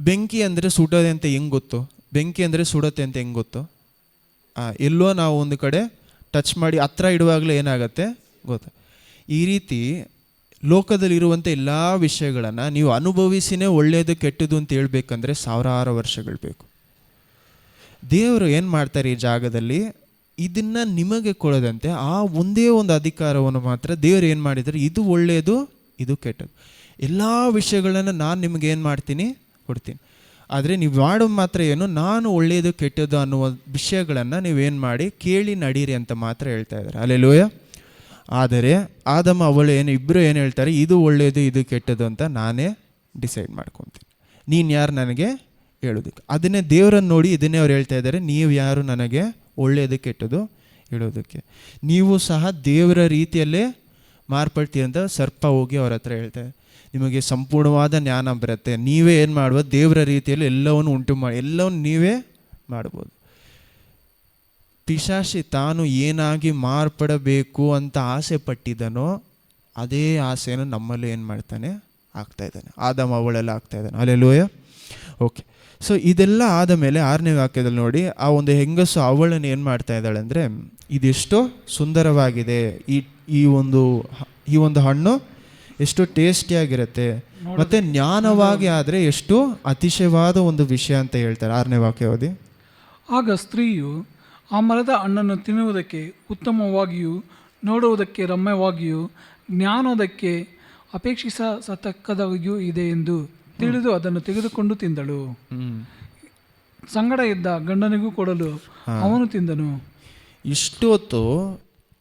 ಬೆಂಕಿ ಅಂದರೆ ಸುಡೋದೆ ಅಂತ ಹೆಂಗೆ ಗೊತ್ತು? ಬೆಂಕಿ ಅಂದರೆ ಸುಡುತ್ತೆ ಅಂತ ಹೆಂಗೆ ಗೊತ್ತು? ಎಲ್ಲೋ ನಾವು ಒಂದು ಕಡೆ ಟಚ್ ಮಾಡಿ ಹತ್ರ ಇಡುವಾಗಲೇ ಏನಾಗುತ್ತೆ ಗೊತ್ತು. ಈ ರೀತಿ ಲೋಕದಲ್ಲಿರುವಂಥ ಎಲ್ಲ ವಿಷಯಗಳನ್ನು ನೀವು ಅನುಭವಿಸಿನೇ ಒಳ್ಳೆಯದು ಕೆಟ್ಟದ್ದು ಅಂತ ಹೇಳ್ಬೇಕಂದ್ರೆ ಸಾವಿರಾರು ವರ್ಷಗಳು ಬೇಕು. ದೇವರು ಏನು ಮಾಡ್ತಾರೆ ಈ ಜಾಗದಲ್ಲಿ, ಇದನ್ನು ನಿಮಗೆ ಕೊಡದಂತೆ ಆ ಒಂದೇ ಒಂದು ಅಧಿಕಾರವನ್ನು ಮಾತ್ರ ದೇವರು ಏನು ಮಾಡಿದ್ದಾರೆ, ಇದು ಒಳ್ಳೆಯದು ಇದು ಕೆಟ್ಟದ್ದು ಎಲ್ಲ ವಿಷಯಗಳನ್ನು ನಾನು ನಿಮಗೆ ಏನು ಮಾಡ್ತೀನಿ, ಕೊಡ್ತೀನಿ. ಆದರೆ ನೀವು ಮಾಡೋದು ಮಾತ್ರ ಏನು, ನಾನು ಒಳ್ಳೆಯದು ಕೆಟ್ಟದ್ದು ಅನ್ನುವ ವಿಷಯಗಳನ್ನು ನೀವೇನು ಮಾಡಿ ಕೇಳಿ ನಡೀರಿ ಅಂತ ಮಾತ್ರ ಹೇಳ್ತಾ ಇದ್ದಾರೆ. ಹಲ್ಲೆಲೂಯಾ. ಆದರೆ ಆದಮ ಅವಳು ಇಬ್ಬರು ಏನು ಹೇಳ್ತಾರೆ, ಇದು ಒಳ್ಳೆಯದು ಇದು ಕೆಟ್ಟದ್ದು ಅಂತ ನಾನೇ ಡಿಸೈಡ್ ಮಾಡ್ಕೊತೀನಿ, ನೀನು ಯಾರು ನನಗೆ ಹೇಳೋದಕ್ಕೆ? ಅದನ್ನೇ ದೇವರನ್ನು ನೋಡಿ ಇದನ್ನೇ ಅವ್ರು ಹೇಳ್ತಾ ಇದ್ದಾರೆ, ನೀವು ಯಾರು ನನಗೆ ಒಳ್ಳೆಯದು ಕೆಟ್ಟದ್ದು ಹೇಳೋದಕ್ಕೆ? ನೀವು ಸಹ ದೇವರ ರೀತಿಯಲ್ಲೇ ಮಾರ್ಪಡ್ತೀರಿ ಅಂತ ಸರ್ಪ ಹೋಗಿ ಅವ್ರ ಹತ್ರ ಹೇಳ್ತಾರೆ. ನಿಮಗೆ ಸಂಪೂರ್ಣವಾದ ಜ್ಞಾನ ಬರುತ್ತೆ, ನೀವೇ ಏನು ಮಾಡ್ಬೋದು, ದೇವರ ರೀತಿಯಲ್ಲಿ ಎಲ್ಲವನ್ನು ಉಂಟು ಮಾಡಿ ಎಲ್ಲವನ್ನು ನೀವೇ ಮಾಡ್ಬೋದು. ಪಿಶಾಚಿ ತಾನು ಏನಾಗಿ ಮಾರ್ಪಡಬೇಕು ಅಂತ ಆಸೆ ಪಟ್ಟಿದ್ದನೋ ಅದೇ ಆಸೆಯನ್ನು ನಮ್ಮಲ್ಲಿ ಏನು ಮಾಡ್ತಾನೆ, ಆಗ್ತಾ ಇದ್ದಾನೆ. ಆದಮ ಅವಳೆಲ್ಲ ಆಗ್ತಾ ಇದ್ದಾನೆ. ಹಲ್ಲೆಲೂಯಾ. ಓಕೆ, ಸೊ ಇದೆಲ್ಲ ಆದ ಮೇಲೆ 6ನೇ ವಾಕ್ಯದಲ್ಲಿ ನೋಡಿ, ಆ ಒಂದು ಹೆಂಗಸು ಅವಳನ್ನು ಏನು ಮಾಡ್ತಾ ಇದ್ದಾಳೆ ಅಂದರೆ, ಇದೆಷ್ಟೋ ಸುಂದರವಾಗಿದೆ, ಈ ಒಂದು ಹಣ್ಣು ಎಷ್ಟು ಟೇಸ್ಟಿಯಾಗಿರುತ್ತೆ ಮತ್ತು ಜ್ಞಾನವಾಗಿ ಆದರೆ ಎಷ್ಟು ಅತಿಶಯವಾದ ಒಂದು ವಿಷಯ ಅಂತ ಹೇಳ್ತಾರೆ. 6ನೇ ವಾಕ್ಯ ಓದಿ. ಆಗ ಸ್ತ್ರೀಯು ಆ ಮರದ ಹಣ್ಣನ್ನು ತಿನ್ನುವುದಕ್ಕೆ ಉತ್ತಮವಾಗಿಯೂ ನೋಡುವುದಕ್ಕೆ ರಮ್ಯವಾಗಿಯೂ ಜ್ಞಾನೋದಕ್ಕೆ ಅಪೇಕ್ಷಿಸತಕ್ಕದಾಗಿಯೂ ಇದೆ ಎಂದು ತಿಳಿದು ಅದನ್ನು ತೆಗೆದುಕೊಂಡು ತಿಂದಳು. ಸಂಗಡ ಇದ್ದ ಗಂಡನಿಗೂ ಕೊಡಲು ಅವನು ತಿಂದನು. ಇಷ್ಟು ಹೊತ್ತು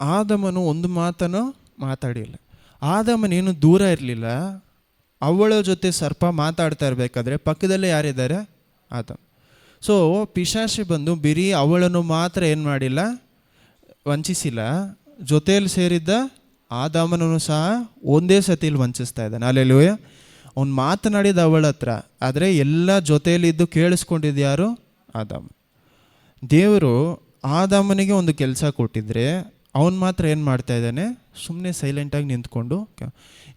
ಆದಮನು ಒಂದು ಮಾತನ್ನು ಮಾತಾಡಿಲ್ಲ. ಆದಮನೇನು ದೂರ ಇರಲಿಲ್ಲ, ಅವಳ ಜೊತೆ ಸರ್ಪ ಮಾತಾಡ್ತಾ ಇರಬೇಕಾದ್ರೆ ಪಕ್ಕದಲ್ಲೇ ಯಾರಿದ್ದಾರೆ? ಆದಮ. ಸೊ ಪಿಶಾಚಿ ಬಂದು ಬಿರಿ ಅವಳನ್ನು ಮಾತ್ರ ಏನು ಮಾಡಿಲ್ಲ, ವಂಚಿಸಿಲ್ಲ, ಜೊತೆಯಲ್ಲಿ ಸೇರಿದ್ದ ಆದಾಮನನ್ನು ಸಹ ಒಂದೇ ಸತಿಯಲ್ಲಿ ವಂಚಿಸ್ತಾ ಇದ್ದಾನೆ. ಹಲ್ಲೆಲೂಯಾ. ಅವ್ನು ಮಾತನಾಡಿದ ಅವಳ ಹತ್ರ, ಆದರೆ ಎಲ್ಲ ಜೊತೆಯಲ್ಲಿದ್ದು ಕೇಳಿಸ್ಕೊಂಡಿದ್ದು ಯಾರು? ಆದಾಮ. ದೇವರು ಆದಾಮನಿಗೆ ಒಂದು ಕೆಲಸ ಕೊಟ್ಟಿದ್ರೆ ಅವನು ಮಾತ್ರ ಏನು ಮಾಡ್ತಾ ಇದ್ದಾನೆ, ಸುಮ್ಮನೆ ಸೈಲೆಂಟಾಗಿ ನಿಂತ್ಕೊಂಡು.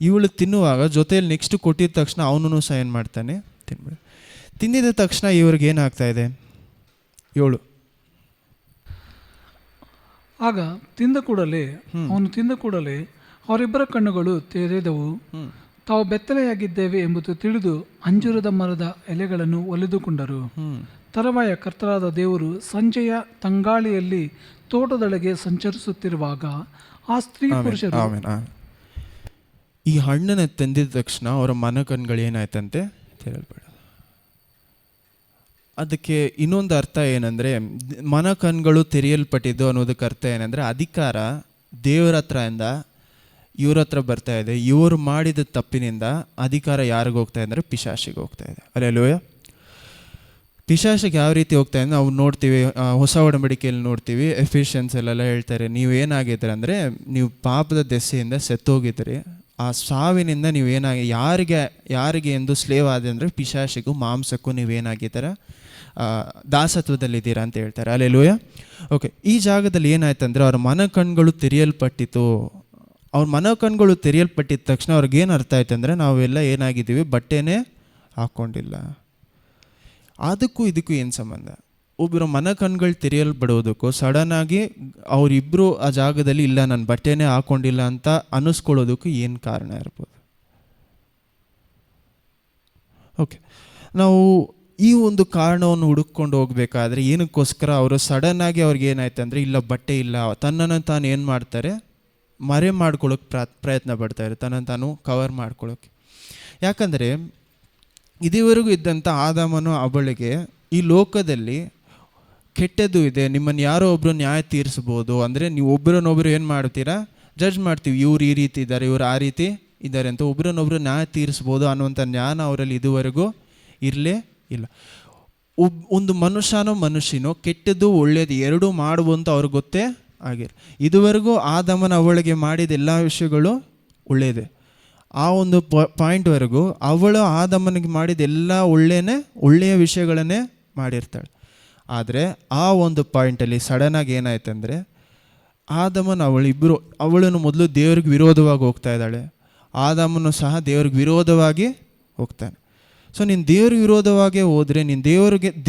ಇವಳು ತಿನ್ನುವಾಗ ಜೊತೆಯಲ್ಲಿ ನೆಕ್ಸ್ಟ್ ಕೊಟ್ಟಿದ ತಕ್ಷಣ ಅವನು ಸಹ ಏನು ಮಾಡ್ತಾನೆ, ತಿಂದಿದ ತಕ್ಷಣ ಇವ್ರಿಗೆ ಏನಾಗ್ತಾ ಇದೆ, ಆಗ ಅವನು ತಿಂದ ಕೂಡಲೇ ಅವರಿಬ್ಬರ ಕಣ್ಣುಗಳು ತೆರೆದವು. ತಾವು ಬೆತ್ತಲೆಯಾಗಿದ್ದೇವೆ ಎಂಬುದು ತಿಳಿದು ಅಂಜೂರದ ಮರದ ಎಲೆಗಳನ್ನು ಒಲೆದುಕೊಂಡರು. ತರುವಾಯ ಕರ್ತರಾದ ದೇವರು ಸಂಜೆಯ ತಂಗಾಳಿಯಲ್ಲಿ ತೋಟದೊಳಗೆ ಸಂಚರಿಸುತ್ತಿರುವಾಗ ಆ ಸ್ತ್ರೀ ಪುರುಷರು ಈ ಹಣ್ಣನ್ನು ತಂದಿದ ತಕ್ಷಣ ಅವರ ಕಣ್ಗಳು ಏನಾಯ್ತಂತೆ, ತೆರಲ್ಬೇಡ. ಅದಕ್ಕೆ ಇನ್ನೊಂದು ಅರ್ಥ ಏನಂದರೆ, ಕಣ್ಗಳು ತೆರೆಯಲ್ಪಟ್ಟಿದ್ದು ಅನ್ನೋದಕ್ಕೆ ಅರ್ಥ ಏನಂದರೆ, ಅಧಿಕಾರ ದೇವರ ಹತ್ರದಿಂದ ಇವ್ರ ಹತ್ರ ಬರ್ತಾ ಇದೆ. ಇವರು ಮಾಡಿದ ತಪ್ಪಿನಿಂದ ಅಧಿಕಾರ ಯಾರಿಗೆ ಹೋಗ್ತಾ ಇದೆ ಅಂದರೆ ಪಿಶಾಚಿಗೆ ಹೋಗ್ತಾ ಇದೆ. ಹಲ್ಲೆಲೂಯಾ. ಪಿಶಾಚಿಗೆ ಯಾವ ರೀತಿ ಹೋಗ್ತಾ ಇದೆ ನಾವು ನೋಡ್ತೀವಿ, ಹೊಸ ಒಡಂಬಡಿಕೆಯಲ್ಲಿ ನೋಡ್ತೀವಿ. ಎಫಿಷಿಯನ್ಸಲ್ಲೆಲ್ಲ ಹೇಳ್ತಾರೆ, ನೀವು ಏನಾಗಿದ್ದೀರ ಅಂದರೆ ನೀವು ಪಾಪದ ದೆಸೆಯಿಂದ ಸತ್ತೋಗಿದ್ದೀರಿ, ಆ ಸಾವಿನಿಂದ ನೀವು ಯಾರಿಗೆ ಎಂದು ಸ್ಲೇವ್ ಆದ ಅಂದರೆ ಪಿಶಾಚಿಗೂ ಮಾಂಸಕ್ಕೂ ನೀವೇನಾಗಿದ್ದೀರ, ದಾಸತ್ವದಲ್ಲಿದ್ದೀರಾ ಅಂತ ಹೇಳ್ತಾರೆ. ಹಲ್ಲೆಲೂಯಾ. ಓಕೆ, ಈ ಜಾಗದಲ್ಲಿ ಏನಾಯ್ತಂದರೆ ಅವ್ರ ಕಣ್ಗಳು ತೆರೆಯಲ್ಪಟ್ಟಿತು. ಅವ್ರ ಕಣ್ಗಳು ತೆರೆಯಲ್ಪಟ್ಟಿದ ತಕ್ಷಣ ಅವ್ರಿಗೇನು ಅರ್ಥ ಆಯ್ತು ಅಂದರೆ, ನಾವೆಲ್ಲ ಏನಾಗಿದ್ದೀವಿ, ಬಟ್ಟೆನೇ ಹಾಕ್ಕೊಂಡಿಲ್ಲ. ಅದಕ್ಕೂ ಇದಕ್ಕೂ ಏನು ಸಂಬಂಧ? ಒಬ್ಬರು ಕಣ್ಗಳು ತೆರೆಯಲ್ಪಡೋದಕ್ಕೂ ಸಡನ್ನಾಗಿ ಅವರಿಬ್ಬರು ಆ ಜಾಗದಲ್ಲಿ ಇಲ್ಲ ನಾನು ಬಟ್ಟೆನೇ ಹಾಕ್ಕೊಂಡಿಲ್ಲ ಅಂತ ಅನ್ನಿಸ್ಕೊಳ್ಳೋದಕ್ಕೂ ಏನು ಕಾರಣ ಇರ್ಬೋದು? ಓಕೆ, ನಾವು ಈ ಒಂದು ಕಾರಣವನ್ನು ಹುಡುಕೊಂಡು ಹೋಗ್ಬೇಕಾದ್ರೆ ಏನಕ್ಕೋಸ್ಕರ ಅವರು ಸಡನ್ನಾಗಿ ಅವ್ರಿಗೆ ಏನಾಯ್ತು ಅಂದರೆ ಇಲ್ಲ ಬಟ್ಟೆ ಇಲ್ಲ, ತನ್ನನ್ನು ತಾನು ಏನು ಮಾಡ್ತಾರೆ, ಮರೆ ಮಾಡ್ಕೊಳ್ಳೋಕೆ ಪ್ರಯತ್ನ ಪಡ್ತಾರೆ, ತನ್ನನ್ನು ತಾನು ಕವರ್ ಮಾಡ್ಕೊಳ್ಳೋಕೆ. ಯಾಕಂದರೆ ಇದುವರೆಗೂ ಇದ್ದಂಥ ಆದಾಮನು ಅವಳಿಗೆ ಈ ಲೋಕದಲ್ಲಿ ಕೆಟ್ಟದ್ದು ಇದೆ, ನಿಮ್ಮನ್ನು ಯಾರೋ ಒಬ್ಬರು ನ್ಯಾಯ ತೀರಿಸ್ಬೋದು, ಅಂದರೆ ನೀವು ಒಬ್ಬರನ್ನೊಬ್ಬರು ಏನು ಮಾಡ್ತೀರಾ, ಜಡ್ಜ್ ಮಾಡ್ತೀವಿ, ಇವ್ರು ಈ ರೀತಿ ಇದ್ದಾರೆ, ಇವ್ರು ಆ ರೀತಿ ಇದ್ದಾರೆ ಅಂತ ಒಬ್ಬರನ್ನೊಬ್ಬರು ನ್ಯಾಯ ತೀರಿಸ್ಬೋದು ಅನ್ನುವಂಥ ಜ್ಞಾನ ಅವರಲ್ಲಿ ಇದುವರೆಗೂ ಇರಲೇ ಇಲ್ಲ. ಒಂದು ಮನುಷ್ಯನೋ ಕೆಟ್ಟದ್ದು ಒಳ್ಳೆಯದು ಎರಡೂ ಮಾಡುವಂತ ಅವ್ರಿಗೆ ಗೊತ್ತೇ ಆಗಿರ. ಇದುವರೆಗೂ ಆದಾಮನ ಅವಳಿಗೆ ಮಾಡಿದ ಎಲ್ಲ ವಿಷಯಗಳು ಒಳ್ಳೆಯದೇ. ಆ ಒಂದು ಪಾಯಿಂಟ್ವರೆಗೂ ಅವಳು ಆದಾಮನಿಗೆ ಮಾಡಿದ ಎಲ್ಲ ಒಳ್ಳೆಯ ವಿಷಯಗಳನ್ನೇ ಮಾಡಿರ್ತಾಳೆ. ಆದರೆ ಆ ಒಂದು ಪಾಯಿಂಟಲ್ಲಿ ಸಡನ್ನಾಗಿ ಏನಾಯ್ತಂದರೆ ಆದಾಮನ ಅವಳನ್ನು ಮೊದಲು ದೇವ್ರಿಗೆ ವಿರೋಧವಾಗಿ ಹೋಗ್ತಾ ಇದ್ದಾಳೆ, ಆದಾಮನು ಸಹ ದೇವ್ರಿಗೆ ವಿರೋಧವಾಗಿ ಹೋಗ್ತಾನೆ. ಸೊ ನೀನು ದೇವ್ರಿಗೆ ವಿರೋಧವಾಗಿ ಹೋದರೆ ನೀನು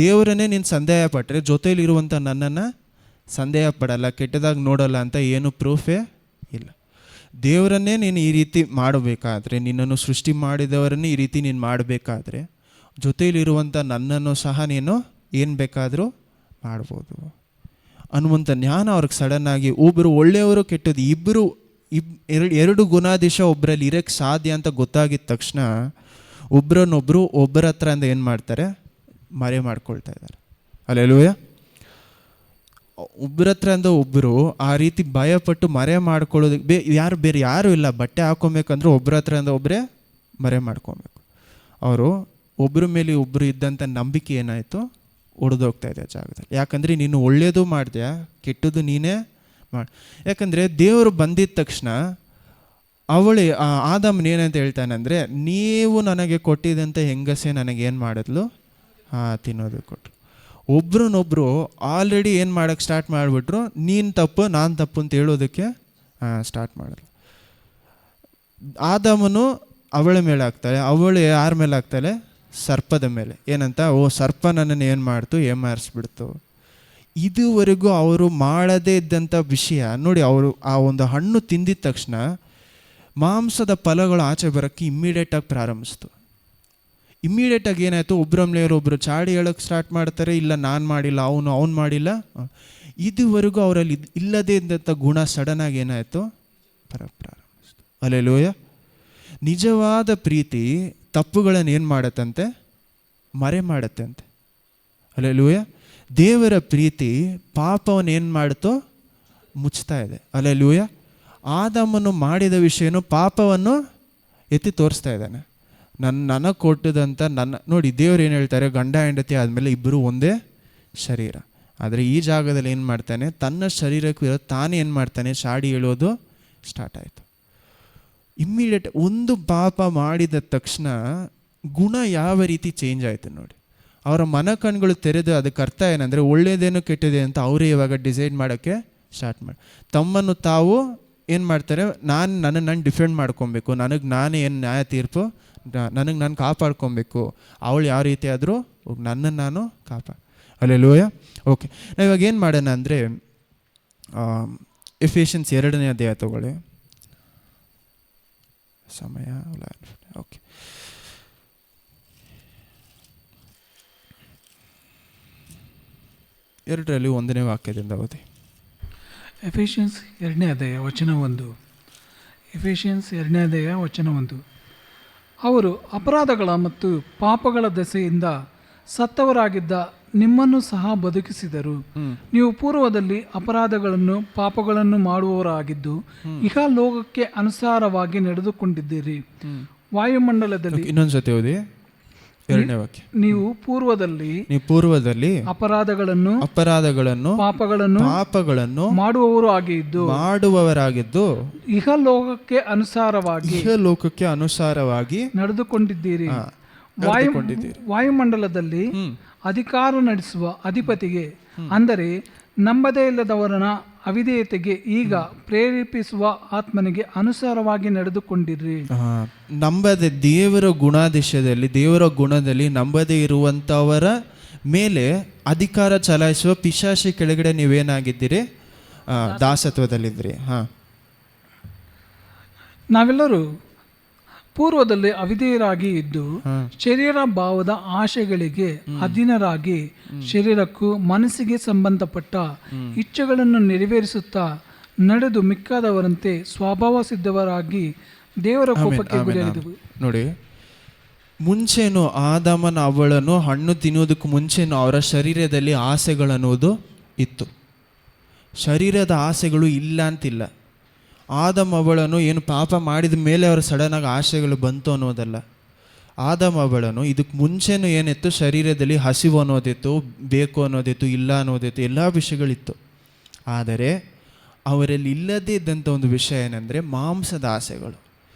ದೇವರನ್ನೇ ನೀನು ಸಂದೇಹ ಪಟ್ಟರೆ ಜೊತೆಯಲ್ಲಿರುವಂಥ ನನ್ನನ್ನು ಸಂದೇಹ ಪಡಲ್ಲ, ಕೆಟ್ಟದಾಗಿ ನೋಡಲ್ಲ ಅಂತ ಏನು ಪ್ರೂಫೇ ಇಲ್ಲ. ದೇವರನ್ನೇ ನೀನು ಈ ರೀತಿ ಮಾಡಬೇಕಾದ್ರೆ, ನಿನ್ನನ್ನು ಸೃಷ್ಟಿ ಮಾಡಿದವರನ್ನೇ ಈ ರೀತಿ ನೀನು ಮಾಡಬೇಕಾದ್ರೆ ಜೊತೆಯಲ್ಲಿರುವಂಥ ನನ್ನನ್ನು ಸಹ ನೀನು ಏನು ಬೇಕಾದರೂ ಮಾಡ್ಬೋದು ಅನ್ನುವಂಥ ಜ್ಞಾನ ಅವ್ರಿಗೆ ಸಡನ್ನಾಗಿ, ಒಬ್ಬರು ಒಳ್ಳೆಯವರು ಕೆಟ್ಟದ್ದು ಎರಡು ಗುಣಾದೇಶ ಒಬ್ಬರಲ್ಲಿ ಇರೋಕ್ಕೆ ಸಾಧ್ಯ ಅಂತ ಗೊತ್ತಾಗಿದ್ದ ತಕ್ಷಣ ಒಬ್ಬರ ಹತ್ರ ಅಂತ ಏನು ಮಾಡ್ತಾರೆ, ಮರೆ ಮಾಡ್ಕೊಳ್ತಾ ಇದ್ದಾರೆ. ಅಲ್ಲೆಲ್ಲೂಯ. ಒಬ್ಬರ ಹತ್ರ ಅಂದ ಒಬ್ಬರು ಆ ರೀತಿ ಭಯಪಟ್ಟು ಮರೆ ಮಾಡ್ಕೊಳ್ಳೋದಕ್ಕೆ ಬೇರೆ ಯಾರೂ ಇಲ್ಲ. ಬಟ್ಟೆ ಹಾಕೊಬೇಕಂದ್ರೆ ಒಬ್ಬರ ಹತ್ರ ಅಂದ ಒಬ್ಬರೇ ಮರೆ ಮಾಡ್ಕೊಬೇಕು. ಅವರು ಒಬ್ಬರ ಮೇಲೆ ಒಬ್ಬರು ಇದ್ದಂಥ ನಂಬಿಕೆ ಏನಾಯಿತು, ಒಡೆದೋಗ್ತಾ ಇದೆ ಜಾಗದಲ್ಲಿ. ಯಾಕಂದರೆ ನೀನು ಒಳ್ಳೆಯದು ಮಾಡಿದ್ಯಾ, ಕೆಟ್ಟದ್ದು ನೀನೇ ಮಾಡಿ. ಯಾಕಂದರೆ ದೇವರು ಬಂದಿದ್ದ ತಕ್ಷಣ ಆದಾಮನ ಏನಂತ ಹೇಳ್ತಾನೆ ಅಂದರೆ, ನೀವು ನನಗೆ ಕೊಟ್ಟಿದ್ದಂಥ ಹೆಂಗಸೆ ನನಗೇನು ಮಾಡಿದ್ಲು, ತಿನ್ನೋದು ಕೊಟ್ಟರು. ಒಬ್ರನ್ನೊಬ್ಬರು ಆಲ್ರೆಡಿ ಏನು ಮಾಡೋಕ್ಕೆ ಸ್ಟಾರ್ಟ್ ಮಾಡಿಬಿಟ್ರು, ನೀನು ತಪ್ಪು ನಾನು ತಪ್ಪು ಅಂತ ಹೇಳೋದಕ್ಕೆ ಸ್ಟಾರ್ಟ್ ಮಾಡಿದ್ರು. ಆದಾಮನು ಅವಳ ಮೇಲೆ ಆಗ್ತಾಳೆ, ಅವಳು ಯಾರ ಮೇಲೆ ಆಗ್ತಾಳೆ, ಸರ್ಪದ ಮೇಲೆ. ಏನಂತ, ಸರ್ಪ ನನ್ನನ್ನು ಏನು ಮಾಡ್ತು, ಏಮಾರಿಸ್ಬಿಡ್ತು. ಇದುವರೆಗೂ ಅವರು ಮಾಡದೇ ಇದ್ದಂಥ ವಿಷಯ ನೋಡಿ. ಅವರು ಆ ಒಂದು ಹಣ್ಣು ತಿಂದಿದ ತಕ್ಷಣ ಮಾಂಸದ ಫಲಗಳು ಆಚೆ ಬರೋಕ್ಕೆ ಇಮ್ಮಿಡಿಯೇಟಾಗಿ ಪ್ರಾರಂಭಿಸ್ತು. ಇಮ್ಮಿಡಿಯೇಟಾಗಿ ಏನಾಯಿತು, ಒಬ್ಬರು ಚಾಡಿ ಹೇಳೋಕ್ಕೆ ಸ್ಟಾರ್ಟ್ ಮಾಡ್ತಾರೆ, ಇಲ್ಲ ನಾನು ಮಾಡಿಲ್ಲ, ಅವನು ಮಾಡಿಲ್ಲ. ಇದುವರೆಗೂ ಅವರಲ್ಲಿ ಇಲ್ಲದೇ ಇದ್ದಂಥ ಗುಣ ಸಡನ್ನಾಗಿ ಏನಾಯಿತು, ಪ್ರಾರಂಭಿಸ್ತು. ಹಲ್ಲೆಲೂಯಾ. ನಿಜವಾದ ಪ್ರೀತಿ ತಪ್ಪುಗಳನ್ನು ಏನು ಮಾಡತ್ತಂತೆ, ಮರೆ ಮಾಡತ್ತಂತೆ. ಹಲ್ಲೆಲೂಯಾ. ದೇವರ ಪ್ರೀತಿ ಪಾಪವನ್ನು ಏನು ಮಾಡ್ತೋ, ಮುಚ್ತಾ ಇದೆ. ಹಲ್ಲೆಲೂಯಾ. ಆದಾಮನು ಮಾಡಿದ ವಿಷಯನೂ ಪಾಪವನ್ನು ಎತ್ತಿ ತೋರಿಸ್ತಾ ಇದ್ದಾನೆ. ನನಗೆ ಕೊಟ್ಟದಂತ ನೋಡಿ, ದೇವ್ರು ಏನು ಹೇಳ್ತಾರೆ, ಗಂಡ ಹೆಂಡತಿ ಆದಮೇಲೆ ಇಬ್ಬರು ಒಂದೇ ಶರೀರ. ಆದರೆ ಈ ಜಾಗದಲ್ಲಿ ಏನು ಮಾಡ್ತಾನೆ, ತನ್ನ ಶರೀರಕ್ಕೂ ಇರೋ ತಾನೇ ಏನು ಮಾಡ್ತಾನೆ, ಚಾಡಿ ಹೇಳೋದು ಸ್ಟಾರ್ಟ್ ಆಯಿತು. ಇಮ್ಮಿಡಿಯೇಟ್ ಒಂದು ಪಾಪ ಮಾಡಿದ ತಕ್ಷಣ ಗುಣ ಯಾವ ರೀತಿ ಚೇಂಜ್ ಆಯಿತು ನೋಡಿ. ಅವರ ಮನಕಣ್ಗಳು ತೆರೆದು ಅದಕ್ಕೆ ಅರ್ಥ ಏನಂದರೆ, ಒಳ್ಳೆಯದೇನು ಕೆಟ್ಟದೆ ಅಂತ ಅವರೇ ಇವಾಗ ಡಿಸೈಡ್ ಮಾಡೋಕ್ಕೆ ಸ್ಟಾರ್ಟ್ ಮಾಡಿ ತಮ್ಮನ್ನು ತಾವು ಏನು ಮಾಡ್ತಾರೆ, ನನ್ನನ್ನು ಡಿಫೆಂಡ್ ಮಾಡ್ಕೊಬೇಕು, ನನಗೆ ನಾನೇ ಏನು ನ್ಯಾಯ ತೀರ್ಪು, ನನಗೆ ನಾನು ಕಾಪಾಡ್ಕೊಬೇಕು. ಅವಳು ಯಾವ ರೀತಿ ಆದರೂ ನನ್ನನ್ನು ನಾನು ಹಲ್ಲೆಲೂಯಾ. ಓಕೆ, ನಾವು ಇವಾಗ ಏನು ಮಾಡೋಣ ಅಂದರೆ, ಎಫೆಸಿಯನ್ಸ್ 2ನೇ ಅಧ್ಯಾಯ ತಗೊಳ್ಳಿ. ಸಮಯ ಓಕೆ. ಎರಡರಲ್ಲಿ 1ನೇ ವಾಕ್ಯದಿಂದ ಓದಿ. ಎಫೆಸಿಯನ್ಸ್ 2ನೇ ಅಧ್ಯಾಯ ವಚನ 1. ಎಫೆಸಿಯನ್ಸ್ 2ನೇ ಅಧ್ಯಾಯ ವಚನ 1. ಅವರು ಅಪರಾಧಗಳ ಮತ್ತು ಪಾಪಗಳ ದೆಸೆಯಿಂದ ಸತ್ತವರಾಗಿದ್ದ ನಿಮ್ಮನ್ನು ಸಹ ಬದುಕಿಸಿದರು. ನೀವು ಪೂರ್ವದಲ್ಲಿ ಅಪರಾಧಗಳನ್ನು ಪಾಪಗಳನ್ನು ಮಾಡುವವರಾಗಿದ್ದು ಇಹ ಲೋಕಕ್ಕೆ ಅನುಸಾರವಾಗಿ ನಡೆದುಕೊಂಡಿದ್ದೀರಿ. ವಾಯುಮಂಡಲದಲ್ಲಿ ಇನ್ನೊಂದ್ಸತಿ ಓದಿ 2ನೇ ವಾಕ್ಯ. ನೀವು ಪೂರ್ವದಲ್ಲಿ ಅಪರಾಧಗಳನ್ನು ಪಾಪಗಳನ್ನು ಮಾಡುವವರಾಗಿದ್ದು ಇಹ ಲೋಕಕ್ಕೆ ಅನುಸಾರವಾಗಿ ನಡೆದುಕೊಂಡಿದ್ದೀರಿ. ವಾಯುಮಂಡಲದಲ್ಲಿ ಅಧಿಕಾರ ನಡೆಸುವ ಅಧಿಪತಿಗೆ, ಅಂದರೆ ನಂಬದೇ ಇಲ್ಲದವರನ ಅವಿಧೇಯತೆಗೆ ಈಗ ಪ್ರೇರೇಪಿಸುವ ಆತ್ಮನಿಗೆ ಅನುಸಾರವಾಗಿ ನಡೆದುಕೊಂಡಿರ್ರಿ. ನಂಬದೆ ದೇವರ ಗುಣಾದೇಶದಲ್ಲಿ, ದೇವರ ಗುಣದಲ್ಲಿ ನಂಬದೇ ಇರುವಂಥವರ ಮೇಲೆ ಅಧಿಕಾರ ಚಲಾಯಿಸುವ ಪಿಶಾಚಿ ಕೆಳಗಡೆ ನೀವೇನಾಗಿದ್ದೀರಿ, ದಾಸತ್ವದಲ್ಲಿದ್ದೀರಿ. ನಾವೆಲ್ಲರೂ ಪೂರ್ವದಲ್ಲಿ ಅವಿಧೇಯರಾಗಿ ಇದ್ದು ಶರೀರ ಭಾವದ ಆಶೆಗಳಿಗೆ ಅಧೀನರಾಗಿ ಶರೀರಕ್ಕೂ ಮನಸ್ಸಿಗೆ ಸಂಬಂಧಪಟ್ಟ ಇಚ್ಛೆಗಳನ್ನು ನೆರವೇರಿಸುತ್ತಾ ನಡೆದು ಮಿಕ್ಕಾದವರಂತೆ ಸ್ವಭಾವ ಸಿದ್ಧವರಾಗಿ ದೇವರ ಕೋಪಕ್ಕೆ ಗುರಿಯಾಗಿದ್ದವು. ನೋಡಿ, ಮುಂಚೆನು ಆದಾಮನ ಅವಳನ್ನು ಹಣ್ಣು ತಿನ್ನುವುದಕ್ಕೂ ಮುಂಚೆನು ಅವರ ಶರೀರದಲ್ಲಿ ಆಸೆಗಳನ್ನುವುದು ಇತ್ತು. ಶರೀರದ ಆಸೆಗಳು ಇಲ್ಲ ಅಂತಿಲ್ಲ. ಆದಮ್ ಅವಳನ್ನು ಏನು ಪಾಪ ಮಾಡಿದ ಮೇಲೆ ಅವರ ಸಡನ್ನಾಗಿ ಆಸೆಗಳು ಬಂತು ಅನ್ನೋದಲ್ಲ. ಆದಮ್ ಅವಳನ್ನು ಇದಕ್ಕೆ ಮುಂಚೆನೂ ಏನಿತ್ತು, ಶರೀರದಲ್ಲಿ ಹಸಿವು ಅನ್ನೋದಿತ್ತು, ಬೇಕು ಅನ್ನೋದಿತ್ತು, ಇಲ್ಲ ಅನ್ನೋದಿತ್ತು, ಎಲ್ಲ ವಿಷಯಗಳಿತ್ತು. ಆದರೆ ಅವರಲ್ಲಿ ಇಲ್ಲದೇ ಇದ್ದಂಥ ಒಂದು ವಿಷಯ ಏನಂದರೆ ಮಾಂಸದ ಆಸೆಗಳು.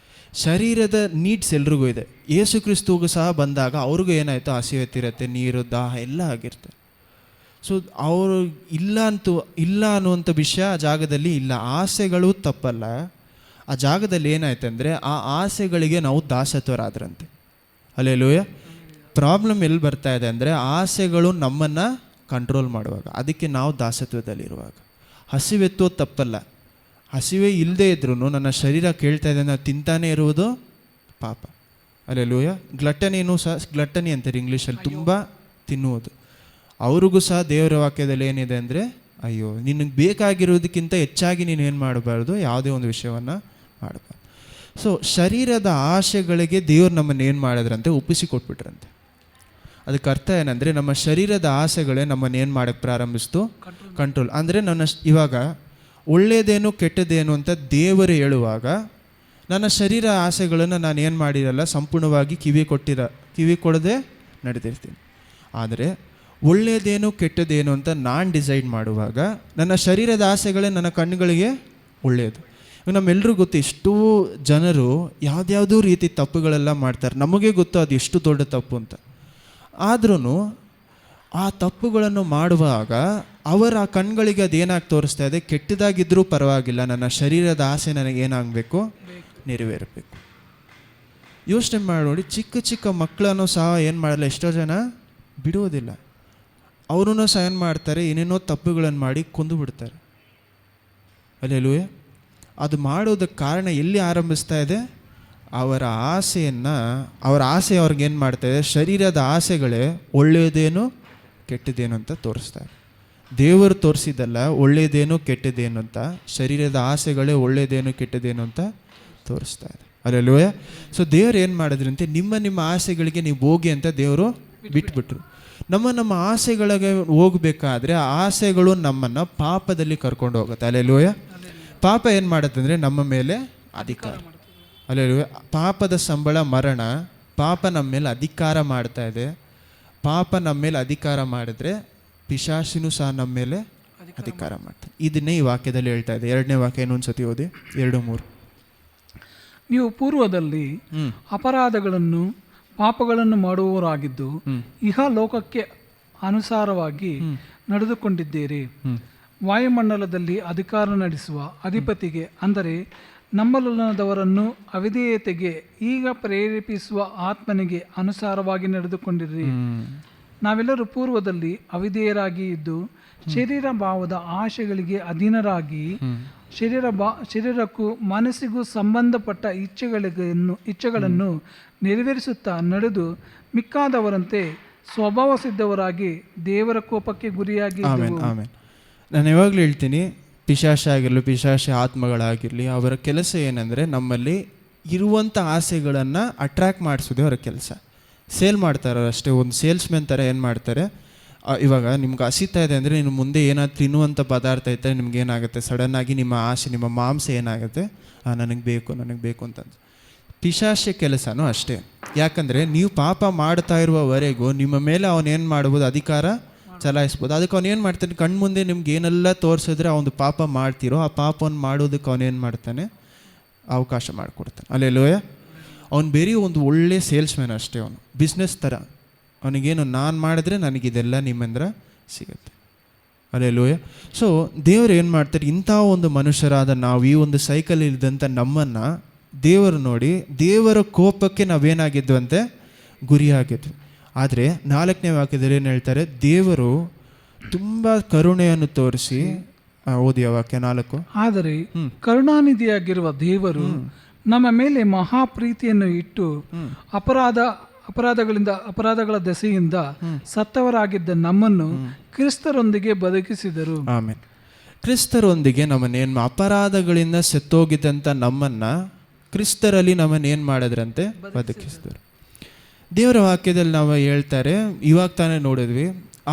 ಶರೀರದ ನೀಡ್ಸ್ ಎಲ್ರಿಗೂ ಇದೆ. ಯೇಸು ಕ್ರಿಸ್ತುಗೂ ಸಹ ಬಂದಾಗ ಅವ್ರಿಗೂ ಏನಾಯಿತು, ಹಸಿವೆತ್ತಿರುತ್ತೆ, ನೀರು, ದಾಹ ಎಲ್ಲ ಆಗಿರುತ್ತೆ. ಸೊ ಅವರು ಇಲ್ಲ ಅನ್ನುವಂಥ ವಿಷಯ ಆ ಜಾಗದಲ್ಲಿ ಇಲ್ಲ. ಆಸೆಗಳು ತಪ್ಪಲ್ಲ. ಆ ಜಾಗದಲ್ಲಿ ಏನಾಯ್ತಂದರೆ ಆ ಆಸೆಗಳಿಗೆ ನಾವು ದಾಸತ್ವರಾದ್ರಂತೆ. ಅಲ್ಲೇಲೂಯ. ಪ್ರಾಬ್ಲಮ್ ಎಲ್ಲಿ ಬರ್ತಾ ಇದೆ ಅಂದರೆ ಆಸೆಗಳು ನಮ್ಮನ್ನು ಕಂಟ್ರೋಲ್ ಮಾಡುವಾಗ, ಅದಕ್ಕೆ ನಾವು ದಾಸತ್ವದಲ್ಲಿರುವಾಗ. ಹಸಿವೆತ್ತೋದು ತಪ್ಪಲ್ಲ. ಹಸಿವೆ ಇಲ್ಲದೆ ಇದ್ರೂ ನನ್ನ ಶರೀರ ಕೇಳ್ತಾ ಇದೆ, ನಾವು ತಿಂತಾನೇ ಇರುವುದು ಪಾಪ. ಅಲ್ಲೇಲೂಯ. ಗ್ಲಟನಿನೂ ಸಹ, ಗ್ಲಟನಿ ಅಂತಾರೆ ಇಂಗ್ಲೀಷಲ್ಲಿ, ತುಂಬ ತಿನ್ನುವುದು. ಅವ್ರಿಗೂ ಸಹ ದೇವರ ವಾಕ್ಯದಲ್ಲಿ ಏನಿದೆ ಅಂದರೆ, ಅಯ್ಯೋ ನಿನಗೆ ಬೇಕಾಗಿರೋದಕ್ಕಿಂತ ಹೆಚ್ಚಾಗಿ ನೀನು ಏನು ಮಾಡಬಾರ್ದು, ಯಾವುದೇ ಒಂದು ವಿಷಯವನ್ನು ಮಾಡಬಾರ್ದು. ಸೊ ಶರೀರದ ಆಶೆಗಳಿಗೆ ದೇವ್ರು ನಮ್ಮನ್ನು ಏನು ಮಾಡಿದ್ರಂತೆ, ಒಪ್ಪಿಸಿಕೊಟ್ಬಿಟ್ರಂತೆ. ಅದಕ್ಕೆ ಅರ್ಥ ಏನಂದರೆ, ನಮ್ಮ ಶರೀರದ ಆಸೆಗಳೇ ನಮ್ಮನ್ನು ಏನು ಮಾಡೋಕ್ಕೆ ಪ್ರಾರಂಭಿಸ್ತು, ಕಂಟ್ರೋಲ್. ಅಂದರೆ ಇವಾಗ ಒಳ್ಳೆಯದೇನು ಕೆಟ್ಟದೇನು ಅಂತ ದೇವರು ಹೇಳುವಾಗ ನನ್ನ ಶರೀರ ಆಸೆಗಳನ್ನು ನಾನು ಏನು ಮಾಡಿರಲ್ಲ, ಸಂಪೂರ್ಣವಾಗಿ ಕಿವಿ ಕೊಡದೆ ನಡೆದಿರ್ತೀನಿ. ಆದರೆ ಒಳ್ಳೆಯದೇನು ಕೆಟ್ಟದೇನು ಅಂತ ನಾನು ಡಿಸೈಡ್ ಮಾಡುವಾಗ ನನ್ನ ಶರೀರದ ಆಸೆಗಳೇ ನನ್ನ ಕಣ್ಣುಗಳಿಗೆ ಒಳ್ಳೆಯದು. ನಮ್ಮೆಲ್ಲರಿಗೂ ಗೊತ್ತು, ಎಷ್ಟೋ ಜನರು ಯಾವುದ್ಯಾವುದೋ ರೀತಿ ತಪ್ಪುಗಳೆಲ್ಲ ಮಾಡ್ತಾರೆ. ನಮಗೆ ಗೊತ್ತು ಅದು ಎಷ್ಟು ದೊಡ್ಡ ತಪ್ಪು ಅಂತ. ಆದ್ರೂ ಆ ತಪ್ಪುಗಳನ್ನು ಮಾಡುವಾಗ ಅವರ ಕಣ್ಗಳಿಗೆ ಅದೇನಾಗಿ ತೋರಿಸ್ತಾ ಇದೆ, ಕೆಟ್ಟದಾಗಿದ್ದರೂ ಪರವಾಗಿಲ್ಲ, ನನ್ನ ಶರೀರದ ಆಸೆ ನನಗೇನಾಗಬೇಕು, ನೆರವೇರಬೇಕು. ಯೋಚನೆ ಮಾಡಿ ನೋಡಿ, ಚಿಕ್ಕ ಚಿಕ್ಕ ಮಕ್ಕಳನ್ನು ಸಹ ಏನು ಮಾಡಲ್ಲ, ಎಷ್ಟೋ ಜನ ಬಿಡುವುದಿಲ್ಲ. ಅವರೂ ಸಹ ಏನು ಮಾಡ್ತಾರೆ, ಏನೇನೋ ತಪ್ಪುಗಳನ್ನು ಮಾಡಿ ಕೊಂದು ಬಿಡ್ತಾರೆ. ಅಲ್ಲೇಲೂಯ. ಅದು ಮಾಡೋದಕ್ಕೆ ಕಾರಣ ಎಲ್ಲಿ ಆರಂಭಿಸ್ತಾ ಇದೆ, ಅವರ ಆಸೆ ಅವ್ರಿಗೇನು ಮಾಡ್ತಾಯಿದೆ, ಶರೀರದ ಆಸೆಗಳೇ ಒಳ್ಳೆಯದೇನು ಕೆಟ್ಟದೇನು ಅಂತ ತೋರಿಸ್ತಾರೆ. ದೇವರು ತೋರಿಸಿದ್ದಲ್ಲ ಒಳ್ಳೆಯದೇನು ಕೆಟ್ಟದೇನು ಅಂತ, ಶರೀರದ ಆಸೆಗಳೇ ಒಳ್ಳೆಯದೇನು ಕೆಟ್ಟದೇನು ಅಂತ ತೋರಿಸ್ತಾ ಇದೆ. ಅಲ್ಲೇಲೂಯ. ಸೊ ದೇವ್ರು ಏನು ಮಾಡಿದ್ರಂತೆ, ನಿಮ್ಮ ಆಸೆಗಳಿಗೆ ನೀವು ಹೋಗಿ ಅಂತ ದೇವರು ಬಿಟ್ಬಿಟ್ರು. ನಮ್ಮ ಆಸೆಗಳಿಗೆ ಹೋಗಬೇಕಾದ್ರೆ ಆ ಆಸೆಗಳು ನಮ್ಮನ್ನು ಪಾಪದಲ್ಲಿ ಕರ್ಕೊಂಡು ಹೋಗುತ್ತೆ. ಅಲ್ಲೇಲೂಯ. ಪಾಪ ಏನು ಮಾಡುತ್ತೆ ಅಂದರೆ ನಮ್ಮ ಮೇಲೆ ಅಧಿಕಾರ. ಅಲ್ಲೇಲೂಯ. ಪಾಪದ ಸಂಬಳ ಮರಣ. ಪಾಪ ನಮ್ಮ ಮೇಲೆ ಅಧಿಕಾರ ಮಾಡ್ತಾ ಇದೆ. ಪಾಪ ನಮ್ಮ ಮೇಲೆ ಅಧಿಕಾರ ಮಾಡಿದ್ರೆ ಪಿಶಾಚಿನೂ ಸಹ ನಮ್ಮ ಮೇಲೆ ಅಧಿಕಾರ ಮಾಡ್ತಾರೆ. ಇದನ್ನೇ ಈ ವಾಕ್ಯದಲ್ಲಿ ಹೇಳ್ತಾ ಇದೆ. 2ನೇ ವಾಕ್ಯ ಇನ್ನೊಂದು ಸತಿ ಓದಿ, 2:3. ನೀವು ಪೂರ್ವದಲ್ಲಿ ಅಪರಾಧಗಳನ್ನು ಪಾಪಗಳನ್ನು ಮಾಡುವವರಾಗಿದ್ದು ಇಹ ಲೋಕಕ್ಕೆ ಅನುಸಾರವಾಗಿ ನಡೆದುಕೊಂಡಿದ್ದೀರಿ. ವಾಯುಮಂಡಲದಲ್ಲಿ ಅಧಿಕಾರ ನಡೆಸುವ ಅಧಿಪತಿಗೆ, ಅಂದರೆ ನಂಬಲನದವರನ್ನು ಅವಿಧೇಯತೆಗೆ ಈಗ ಪ್ರೇರೇಪಿಸುವ ಆತ್ಮನಿಗೆ ಅನುಸಾರವಾಗಿ ನಡೆದುಕೊಂಡಿರಿ. ನಾವೆಲ್ಲರೂ ಪೂರ್ವದಲ್ಲಿ ಅವಿಧೇಯರಾಗಿ ಇದ್ದು ಶರೀರ ಭಾವದ ಆಶೆಗಳಿಗೆ ಅಧೀನರಾಗಿ ಶರೀರಕ್ಕೂ ಮನಸ್ಸಿಗೂ ಸಂಬಂಧಪಟ್ಟ ಇಚ್ಛೆಗಳನ್ನು ನೆರವೇರಿಸುತ್ತಾ ನಡೆದು ಮಿಕ್ಕಾದವರಂತೆ ಸ್ವಭಾವ ಸಿದ್ಧವರಾಗಿ ದೇವರ ಕೋಪಕ್ಕೆ ಗುರಿಯಾಗಿ. ನಾನು ಯಾವಾಗಲೂ ಹೇಳ್ತೀನಿ, ಪಿಶಾಚಿ ಆತ್ಮಗಳಾಗಿರಲಿ, ಅವರ ಕೆಲಸ ಏನಂದರೆ ನಮ್ಮಲ್ಲಿ ಇರುವಂಥ ಆಸೆಗಳನ್ನು ಅಟ್ರ್ಯಾಕ್ಟ್ ಮಾಡಿಸೋದೇ ಅವರ ಕೆಲಸ. ಸೇಲ್ ಮಾಡ್ತಾರೆ ಅಷ್ಟೇ. ಒಂದು ಸೇಲ್ಸ್ಮೆನ್ ಥರ ಏನು ಮಾಡ್ತಾರೆ, ಇವಾಗ ನಿಮ್ಗೆ ಹಸಿತಾ ಇದೆ ಅಂದರೆ ನೀನು ಮುಂದೆ ಏನಾದ್ರು ತಿನ್ನುವಂಥ ಪದಾರ್ಥ ಇದ್ದರೆ ನಿಮ್ಗೇನಾಗುತ್ತೆ, ಸಡನ್ನಾಗಿ ನಿಮ್ಮ ಆಸೆ, ನಿಮ್ಮ ಮಾಂಸ ಏನಾಗುತ್ತೆ, ನನಗೆ ಬೇಕು ಅಂತ. ಪಿಶಾಚಿ ಕೆಲಸನೂ ಅಷ್ಟೇ. ಯಾಕಂದರೆ ನೀವು ಪಾಪ ಮಾಡ್ತಾ ಇರುವವರೆಗೂ ನಿಮ್ಮ ಮೇಲೆ ಅವನೇನು ಮಾಡ್ಬೋದು, ಅಧಿಕಾರ ಚಲಾಯಿಸ್ಬೋದು. ಅದಕ್ಕೆ ಅವನೇನು ಮಾಡ್ತಾನೆ, ಕಣ್ಮುಂದೆ ನಿಮ್ಗೆ ಏನೆಲ್ಲ ತೋರಿಸಿದ್ರೆ ಅವನು ಪಾಪ ಮಾಡ್ತಿರೋ ಆ ಪಾಪವನ್ನು ಮಾಡೋದಕ್ಕೆ ಅವನೇನು ಮಾಡ್ತಾನೆ, ಅವಕಾಶ ಮಾಡಿಕೊಡ್ತಾನೆ. ಅಲ್ಲೇಲೂಯ. ಅವ್ನು ಬೇರೆ ಒಂದು ಒಳ್ಳೆ ಸೇಲ್ಸ್ಮ್ಯಾನ್ ಅಷ್ಟೇ. ಅವನು ಬಿಸ್ನೆಸ್ ಥರ. ಅವನಿಗೇನು, ನಾನು ಮಾಡಿದ್ರೆ ನನಗಿದೆಲ್ಲ ನಿಮ್ಮಿಂದ ಸಿಗುತ್ತೆ. ಅಲ್ಲೇಲೂಯ. ಸೊ ದೇವರು ಏನು ಮಾಡ್ತಾರೆ, ಇಂಥ ಒಂದು ಮನುಷ್ಯರಾದ ನಾವು ಈ ಒಂದು ಸೈಕಲ್ ಇದ್ದಂಥ ನಮ್ಮನ್ನು ದೇವರು ನೋಡಿ ದೇವರ ಕೋಪಕ್ಕೆ ನಾವೇನಾಗಿದ್ವಂತೆ, ಗುರಿಯಾಗಿದ್ವಿ. ಆದರೆ 4ನೇ ವಾಕ್ಯದಲ್ಲಿ ಏನು ಹೇಳ್ತಾರೆ, ದೇವರು ತುಂಬ ಕರುಣೆಯನ್ನು ತೋರಿಸಿ, ಓದಿಯ ವಾಕ್ಯ 4. ಆದರೆ ಕರುಣಾನಿಧಿಯಾಗಿರುವ ದೇವರು ನಮ್ಮ ಮೇಲೆ ಮಹಾಪ್ರೀತಿಯನ್ನು ಇಟ್ಟು ಅಪರಾಧಗಳ ದೆಸೆಯಿಂದ ಸತ್ತವರಾಗಿದ್ದ ನಮ್ಮನ್ನು ಕ್ರಿಸ್ತರೊಂದಿಗೆ ಬದುಕಿಸಿದರು. ಆಮೇಲೆ ಕ್ರಿಸ್ತರೊಂದಿಗೆ ನಮ್ಮನ್ನೇನು ಅಪರಾಧಗಳಿಂದ ಸತ್ತೋಗಿದ್ದಂಥ ನಮ್ಮನ್ನು ಕ್ರಿಸ್ತರಲ್ಲಿ ನಮ್ಮನ್ನೇನು ಮಾಡಿದ್ರಂತೆ ಬದುಕಿಸಿದರು. ದೇವರ ವಾಕ್ಯದಲ್ಲಿ ನಾವು ಹೇಳ್ತಾರೆ, ಇವಾಗ ತಾನೇ ನೋಡಿದ್ವಿ,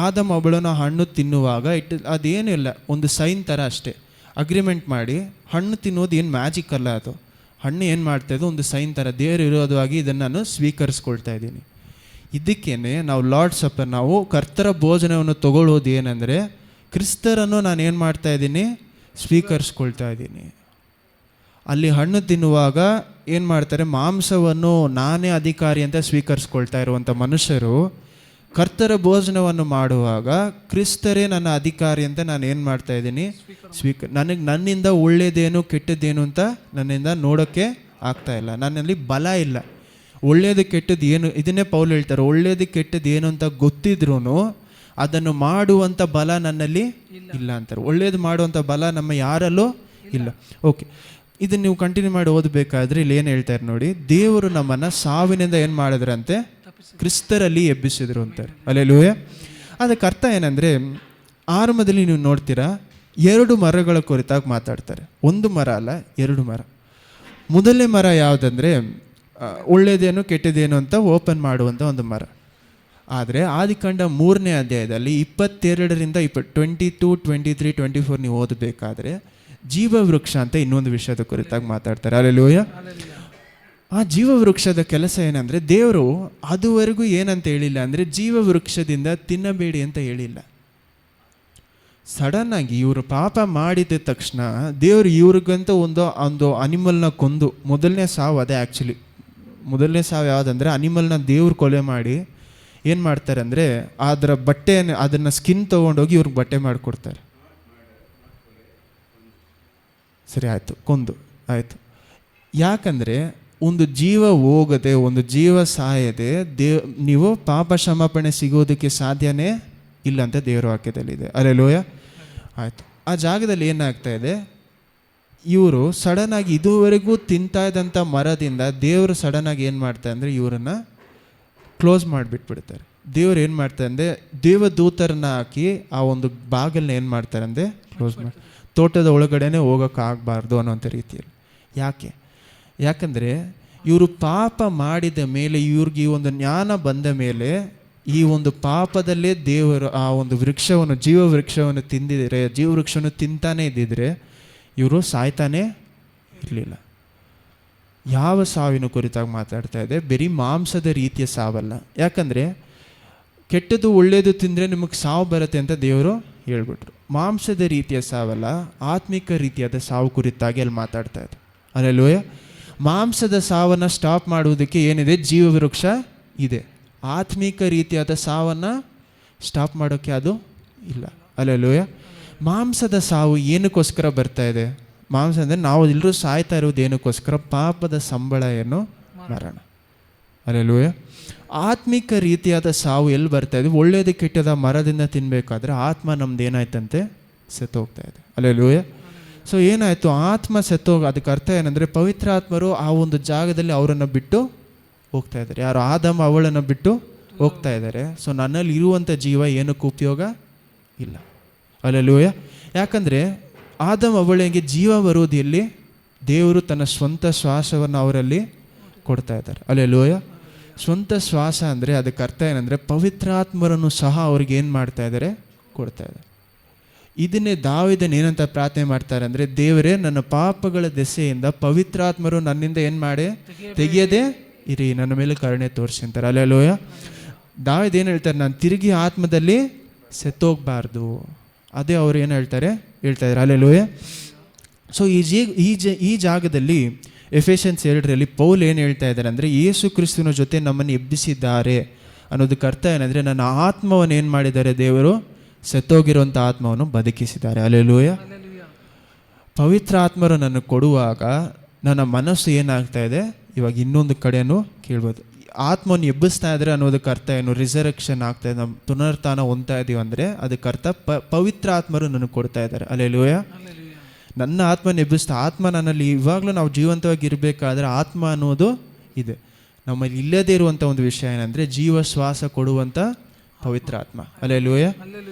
ಆದಮ್ ಅವಳನ್ನ ಹಣ್ಣು ತಿನ್ನುವಾಗ ಅದೇನಿಲ್ಲ, ಒಂದು ಸೈನ್ ಥರ ಅಷ್ಟೇ. ಅಗ್ರಿಮೆಂಟ್ ಮಾಡಿ ಹಣ್ಣು ತಿನ್ನೋದು ಏನು ಮ್ಯಾಜಿಕ್ ಅಲ್ಲ, ಅದು ಹಣ್ಣು ಏನು ಮಾಡ್ತಾಯಿದ್ದು ಒಂದು ಸೈನ್ ಥರ. ದೇವರು ವಿರೋಧವಾಗಿ ಇದನ್ನು ನಾನು ಸ್ವೀಕರಿಸ್ಕೊಳ್ತಾ ಇದ್ದೀನಿ. ಇದಕ್ಕೇನೆ ನಾವು ಲಾರ್ಡ್ ಸಪ್ಪರ್, ನಾವು ಕರ್ತರ ಭೋಜನವನ್ನು ತಗೊಳ್ಳೋದು ಏನಂದರೆ ಕ್ರಿಸ್ತರನ್ನು ನಾನು ಏನು ಮಾಡ್ತಾ ಇದ್ದೀನಿ, ಸ್ವೀಕರಿಸ್ಕೊಳ್ತಾ ಇದ್ದೀನಿ. ಅಲ್ಲಿ ಹಣ್ಣು ತಿನ್ನುವಾಗ ಏನು ಮಾಡ್ತಾರೆ, ಮಾಂಸವನ್ನು ನಾನೇ ಅಧಿಕಾರಿ ಅಂತ ಸ್ವೀಕರಿಸ್ಕೊಳ್ತಾ ಇರುವಂಥ ಮನುಷ್ಯರು ಕರ್ತರ ಭೋಜನವನ್ನು ಮಾಡುವಾಗ ಕ್ರಿಸ್ತರೇ ನನ್ನ ಅಧಿಕಾರಿ ಅಂತ ನಾನು ಏನು ಮಾಡ್ತಾ ಇದ್ದೀನಿ, ನನ್ನಿಂದ ಒಳ್ಳೇದೇನು ಕೆಟ್ಟದ್ದೇನು ಅಂತ ನನ್ನಿಂದ ನೋಡೋಕ್ಕೆ ಆಗ್ತಾ ಇಲ್ಲ. ನನ್ನಲ್ಲಿ ಬಲ ಇಲ್ಲ. ಒಳ್ಳೇದು ಕೆಟ್ಟದ್ದು ಏನು, ಇದನ್ನೇ ಪೌಲ್ ಹೇಳ್ತಾರೆ, ಒಳ್ಳೇದು ಕೆಟ್ಟದ್ದು ಏನು ಅಂತ ಗೊತ್ತಿದ್ರೂ ಅದನ್ನು ಮಾಡುವಂಥ ಬಲ ನನ್ನಲ್ಲಿ ಇಲ್ಲ ಅಂತಾರೆ. ಒಳ್ಳೇದು ಮಾಡುವಂಥ ಬಲ ನಮ್ಮ ಯಾರಲ್ಲೂ ಇಲ್ಲ. ಓಕೆ, ಇದನ್ನು ನೀವು ಕಂಟಿನ್ಯೂ ಮಾಡಿ ಓದಬೇಕಾದ್ರೆ ಇಲ್ಲಿ ಏನು ಹೇಳ್ತಾರೆ ನೋಡಿ, ದೇವರು ನಮ್ಮನ್ನು ಸಾವಿನಿಂದ ಏನು ಮಾಡಿದ್ರಂತೆ, ಕ್ರಿಸ್ತರಲ್ಲಿ ಎಬ್ಬಿಸಿದ್ರು ಅಂತಾರೆ. ಹಲ್ಲೆಲೂಯಾ. ಅದಕ್ಕೆ ಅರ್ಥ ಏನಂದರೆ, ಆರಂಭದಲ್ಲಿ ನೀವು ನೋಡ್ತೀರಾ 2 ಮರಗಳ ಕುರಿತಾಗಿ ಮಾತಾಡ್ತಾರೆ. ಒಂದು ಮರ ಅಲ್ಲ, 2 ಮರ. ಮೊದಲನೇ ಮರ ಯಾವುದಂದರೆ ಒಳ್ಳೇದೇನು ಕೆಟ್ಟದೇನು ಅಂತ ಓಪನ್ ಮಾಡುವಂಥ ಒಂದು ಮರ. ಆದರೆ ಆದಿಕಾಂಡ 3ನೇ ಅಧ್ಯಾಯದಲ್ಲಿ 22ರಿಂದ 22, 23, 24 ನೀವು ಓದಬೇಕಾದ್ರೆ ಜೀವವೃಕ್ಷ ಅಂತ ಇನ್ನೊಂದು ವಿಷಯದ ಕುರಿತಾಗಿ ಮಾತಾಡ್ತಾರೆ. ಹಲ್ಲೆಲೂಯಾ. ಆ ಜೀವವೃಕ್ಷದ ಕೆಲಸ ಏನಂದರೆ, ದೇವರು ಅದುವರೆಗೂ ಏನಂತ ಹೇಳಿಲ್ಲ ಅಂದರೆ ಜೀವವೃಕ್ಷದಿಂದ ತಿನ್ನಬೇಡಿ ಅಂತ ಹೇಳಿಲ್ಲ. ಸಡನ್ನಾಗಿ ಇವರು ಪಾಪ ಮಾಡಿದ ತಕ್ಷಣ ದೇವರು ಇವ್ರಿಗಂತ ಒಂದು ಅನಿಮಲ್ನ ಕೊಂದು, ಮೊದಲನೇ ಸಾವು ಅದೇ. ಆ್ಯಕ್ಚುಲಿ ಮೊದಲನೇ ಸಾವು ಯಾವುದಂದರೆ, ಅನಿಮಲ್ನ ದೇವ್ರು ಕೊಲೆ ಮಾಡಿ ಏನು ಮಾಡ್ತಾರೆ ಅಂದರೆ ಅದರ ಅದನ್ನು ಸ್ಕಿನ್ ತೊಗೊಂಡೋಗಿ ಇವ್ರಿಗೆ ಬಟ್ಟೆ ಮಾಡಿಕೊಡ್ತಾರೆ. ಸರಿ, ಆಯಿತು, ಕೊಂದು ಆಯಿತು. ಯಾಕಂದರೆ ಒಂದು ಜೀವ ಹೋಗದೆ, ಒಂದು ಜೀವ ಸಾಯದೆ ನೀವು ಪಾಪ ಕ್ಷಮಾಪಣೆ ಸಿಗೋದಕ್ಕೆ ಸಾಧ್ಯನೇ ಇಲ್ಲ ಅಂತ ದೇವರ ವಾಕ್ಯದಲ್ಲಿದೆ. ಹಲ್ಲೆಲೂಯಾ. ಆಯಿತು. ಆ ಜಾಗದಲ್ಲಿ ಏನಾಗ್ತಾ ಇದೆ, ಇವರು ಸಡನ್ನಾಗಿ ಇದುವರೆಗೂ ತಿಂತಾ ಇದ್ದಂಥ ಮರದಿಂದ ದೇವರು ಸಡನ್ನಾಗಿ ಏನು ಮಾಡ್ತಾರೆ ಅಂದರೆ ಇವರನ್ನು ಕ್ಲೋಸ್ ಮಾಡಿಬಿಟ್ಬಿಡ್ತಾರೆ. ದೇವ್ರು ಏನು ಮಾಡ್ತಾರೆ ಅಂದರೆ ದೇವದೂತರನ್ನ ಹಾಕಿ ಆ ಒಂದು ಬಾಗಿಲನ್ನ ಏನು ಮಾಡ್ತಾರೆ ಅಂದರೆ ಕ್ಲೋಸ್ ಮಾಡಿ, ತೋಟದ ಒಳಗಡೆನೇ ಹೋಗೋಕ್ಕಾಗಬಾರ್ದು ಅನ್ನೋಂಥ ರೀತಿಯಲ್ಲಿ. ಯಾಕಂದರೆ ಇವರು ಪಾಪ ಮಾಡಿದ ಮೇಲೆ, ಇವ್ರಿಗೆ ಈ ಒಂದು ಜ್ಞಾನ ಬಂದ ಮೇಲೆ, ಈ ಒಂದು ಪಾಪದಲ್ಲೇ ದೇವರು ಆ ಒಂದು ವೃಕ್ಷವನ್ನು, ಜೀವವೃಕ್ಷವನ್ನು ತಿಂದಿದ್ರೆ, ಜೀವವೃಕ್ಷವನ್ನು ತಿಂತಾನೇ ಇದ್ದಿದ್ರೆ ಇವರು ಸಾಯ್ತಾನೇ ಇರಲಿಲ್ಲ. ಯಾವ ಸಾವಿನ ಕುರಿತಾಗಿ ಮಾತಾಡ್ತಾ ಇದೆ, ಬರೀ ಮಾಂಸದ ರೀತಿಯ ಸಾವಲ್ಲ. ಯಾಕಂದರೆ ಕೆಟ್ಟದ್ದು ಒಳ್ಳೆಯದು ತಿಂದರೆ ನಿಮಗೆ ಸಾವು ಬರುತ್ತೆ ಅಂತ ದೇವರು ಹೇಳ್ಬಿಟ್ರು. ಮಾಂಸದ ರೀತಿಯ ಸಾವಲ್ಲ, ಆತ್ಮಿಕ ರೀತಿಯಾದ ಸಾವು ಕುರಿತಾಗಿ ಅಲ್ಲಿ ಮಾತಾಡ್ತಾ ಇದೆ. ಹಲ್ಲೆಲೂಯಾ. ಮಾಂಸದ ಸಾವನ್ನು ಸ್ಟಾಪ್ ಮಾಡುವುದಕ್ಕೆ ಏನಿದೆ, ಜೀವವೃಕ್ಷ ಇದೆ. ಆತ್ಮಿಕ ರೀತಿಯಾದ ಸಾವನ್ನು ಸ್ಟಾಪ್ ಮಾಡೋಕ್ಕೆ ಅದು ಇಲ್ಲ. ಹಲ್ಲೆಲೂಯಾ. ಮಾಂಸದ ಸಾವು ಏನಕ್ಕೋಸ್ಕರ ಬರ್ತಾ ಇದೆ? ಮಾಂಸ ಅಂದರೆ ನಾವು ಎಲ್ಲರೂ ಸಾಯ್ತಾ ಇರೋದು ಏನಕ್ಕೋಸ್ಕರ? ಪಾಪದ ಸಂಬಳ ಏನು? ಮರಣ. ಹಲ್ಲೆಲೂಯಾ. ಆತ್ಮಿಕ ರೀತಿಯಾದ ಸಾವು ಎಲ್ಲಿ ಬರ್ತಾ ಇದೆ? ಒಳ್ಳೇದು ಕೆಟ್ಟದ ಮರದಿಂದ ತಿನ್ನಬೇಕಾದ್ರೆ ಆತ್ಮ ನಮ್ದು ಏನಾಯ್ತಂತೆ, ಸತ್ತೋಗ್ತಾ ಇದೆ. ಹಲ್ಲೆಲೂಯಾ. ಸೊ ಏನಾಯಿತು, ಆತ್ಮ ಅದಕ್ಕೆ ಅರ್ಥ ಏನಂದರೆ ಪವಿತ್ರ ಆತ್ಮರು ಆ ಒಂದು ಜಾಗದಲ್ಲಿ ಅವರನ್ನು ಬಿಟ್ಟು ಹೋಗ್ತಾ ಇದ್ದಾರೆ. ಯಾರು? ಆದಮ ಅವಳನ್ನು ಬಿಟ್ಟು ಹೋಗ್ತಾ ಇದ್ದಾರೆ. ಸೊ ನನ್ನಲ್ಲಿ ಇರುವಂಥ ಜೀವ ಏನಕ್ಕೂ ಉಪಯೋಗ ಇಲ್ಲ. ಹಲ್ಲೆಲೂಯಾ. ಯಾಕಂದರೆ ಆದಮ ಅವಳಿಗೆ ಜೀವ ಬರುವುದು ಎಲ್ಲಿ? ದೇವರು ತನ್ನ ಸ್ವಂತ ಶ್ವಾಸವನ್ನು ಅವರಲ್ಲಿ ಕೊಡ್ತಾ ಇದ್ದಾರೆ. ಹಲ್ಲೆಲೂಯಾ. ಸ್ವಂತ ಶ್ವಾಸ ಅಂದರೆ ಅದಕ್ಕೆ ಅರ್ಥ ಏನಂದರೆ ಪವಿತ್ರಾತ್ಮರನ್ನು ಸಹ ಅವ್ರಿಗೆ ಏನು ಮಾಡ್ತಾ ಇದ್ದಾರೆ, ಕೊಡ್ತಾ ಇದ್ದಾರೆ. ಇದನ್ನೇ ದಾವೀದನು ಏನಂತ ಪ್ರಾರ್ಥನೆ ಮಾಡ್ತಾರೆ ಅಂದರೆ, ದೇವರೇ ನನ್ನ ಪಾಪಗಳ ದೆಸೆಯಿಂದ ಪವಿತ್ರಾತ್ಮರು ನನ್ನಿಂದ ಏನು ಮಾಡಿ ತೆಗೆಯದೇ ಇರಿ, ನನ್ನ ಮೇಲೆ ಕರುಣೆ ತೋರಿಸಿ ಅಂತಾರೆ. ಹಲ್ಲೆಲೂಯಾ. ದಾವೀದ ಏನು ಹೇಳ್ತಾರೆ, ನಾನು ತಿರುಗಿ ಆತ್ಮದಲ್ಲಿ ಸತ್ತೋಗಬಾರ್ದು. ಅದೇ ಅವ್ರು ಏನು ಹೇಳ್ತಾ ಇದ್ದಾರೆ. ಹಲ್ಲೆಲೂಯಾ. ಸೊ ಈ ಜಾಗದಲ್ಲಿ ಎಫೆಸನ್ಸ್ 2 ಪೌಲ್ ಏನು ಹೇಳ್ತಾ ಇದ್ದಾರೆ ಅಂದರೆ, ಯೇಸು ಕ್ರಿಸ್ತನ ಜೊತೆ ನಮ್ಮನ್ನು ಎಬ್ಬಿಸಿದ್ದಾರೆ ಅನ್ನೋದಕ್ಕೆ ಅರ್ಥ ಏನಂದರೆ, ನನ್ನ ಆತ್ಮವನ್ನು ಏನು ಮಾಡಿದ್ದಾರೆ ದೇವರು? ಸತ್ತೋಗಿರುವಂಥ ಆತ್ಮವನ್ನು ಬದುಕಿಸಿದ್ದಾರೆ. ಹಲ್ಲೆಲೂಯಾ. ಪವಿತ್ರ ಆತ್ಮರು ನನಗೆ ಕೊಡುವಾಗ ನನ್ನ ಮನಸ್ಸು ಏನಾಗ್ತಾ ಇದೆ, ಇವಾಗ ಇನ್ನೊಂದು ಕಡೆಯೂ ಕೇಳ್ಬೋದು, ಆತ್ಮವನ್ನು ಎಬ್ಬಿಸ್ತಾ ಇದ್ದಾರೆ ಅನ್ನೋದಕ್ಕೆ ಅರ್ಥ ಏನು? ರಿಸರೆಕ್ಷನ್ ಆಗ್ತಾ ಇದೆ, ನಮ್ಮ ಪುನರುತ್ಥಾನ ಹೊಂದ್ತಾ ಇದೀವಿ ಅಂದರೆ ಅದಕ್ಕೆ ಅರ್ಥ ಪವಿತ್ರ ಆತ್ಮರು ನನಗೆ ಕೊಡ್ತಾ ಇದ್ದಾರೆ. ಹಲ್ಲೆಲೂಯಾ. ನನ್ನ ಆತ್ಮ ಎಬ್ಬಿಸ್ತಾ, ಆತ್ಮ ನನ್ನಲ್ಲಿ ಇವಾಗಲೂ ನಾವು ಜೀವಂತವಾಗಿ ಇರಬೇಕಾದ್ರೆ ಆತ್ಮ ಅನ್ನೋದು ಇದೆ ನಮ್ಮಲ್ಲಿ. ಇಲ್ಲದೇ ಇರುವಂಥ ಒಂದು ವಿಷಯ ಏನಂದರೆ ಜೀವ ಶ್ವಾಸ ಕೊಡುವಂಥ ಪವಿತ್ರ ಆತ್ಮ. ಅಲ್ಲೆಲೂಯ.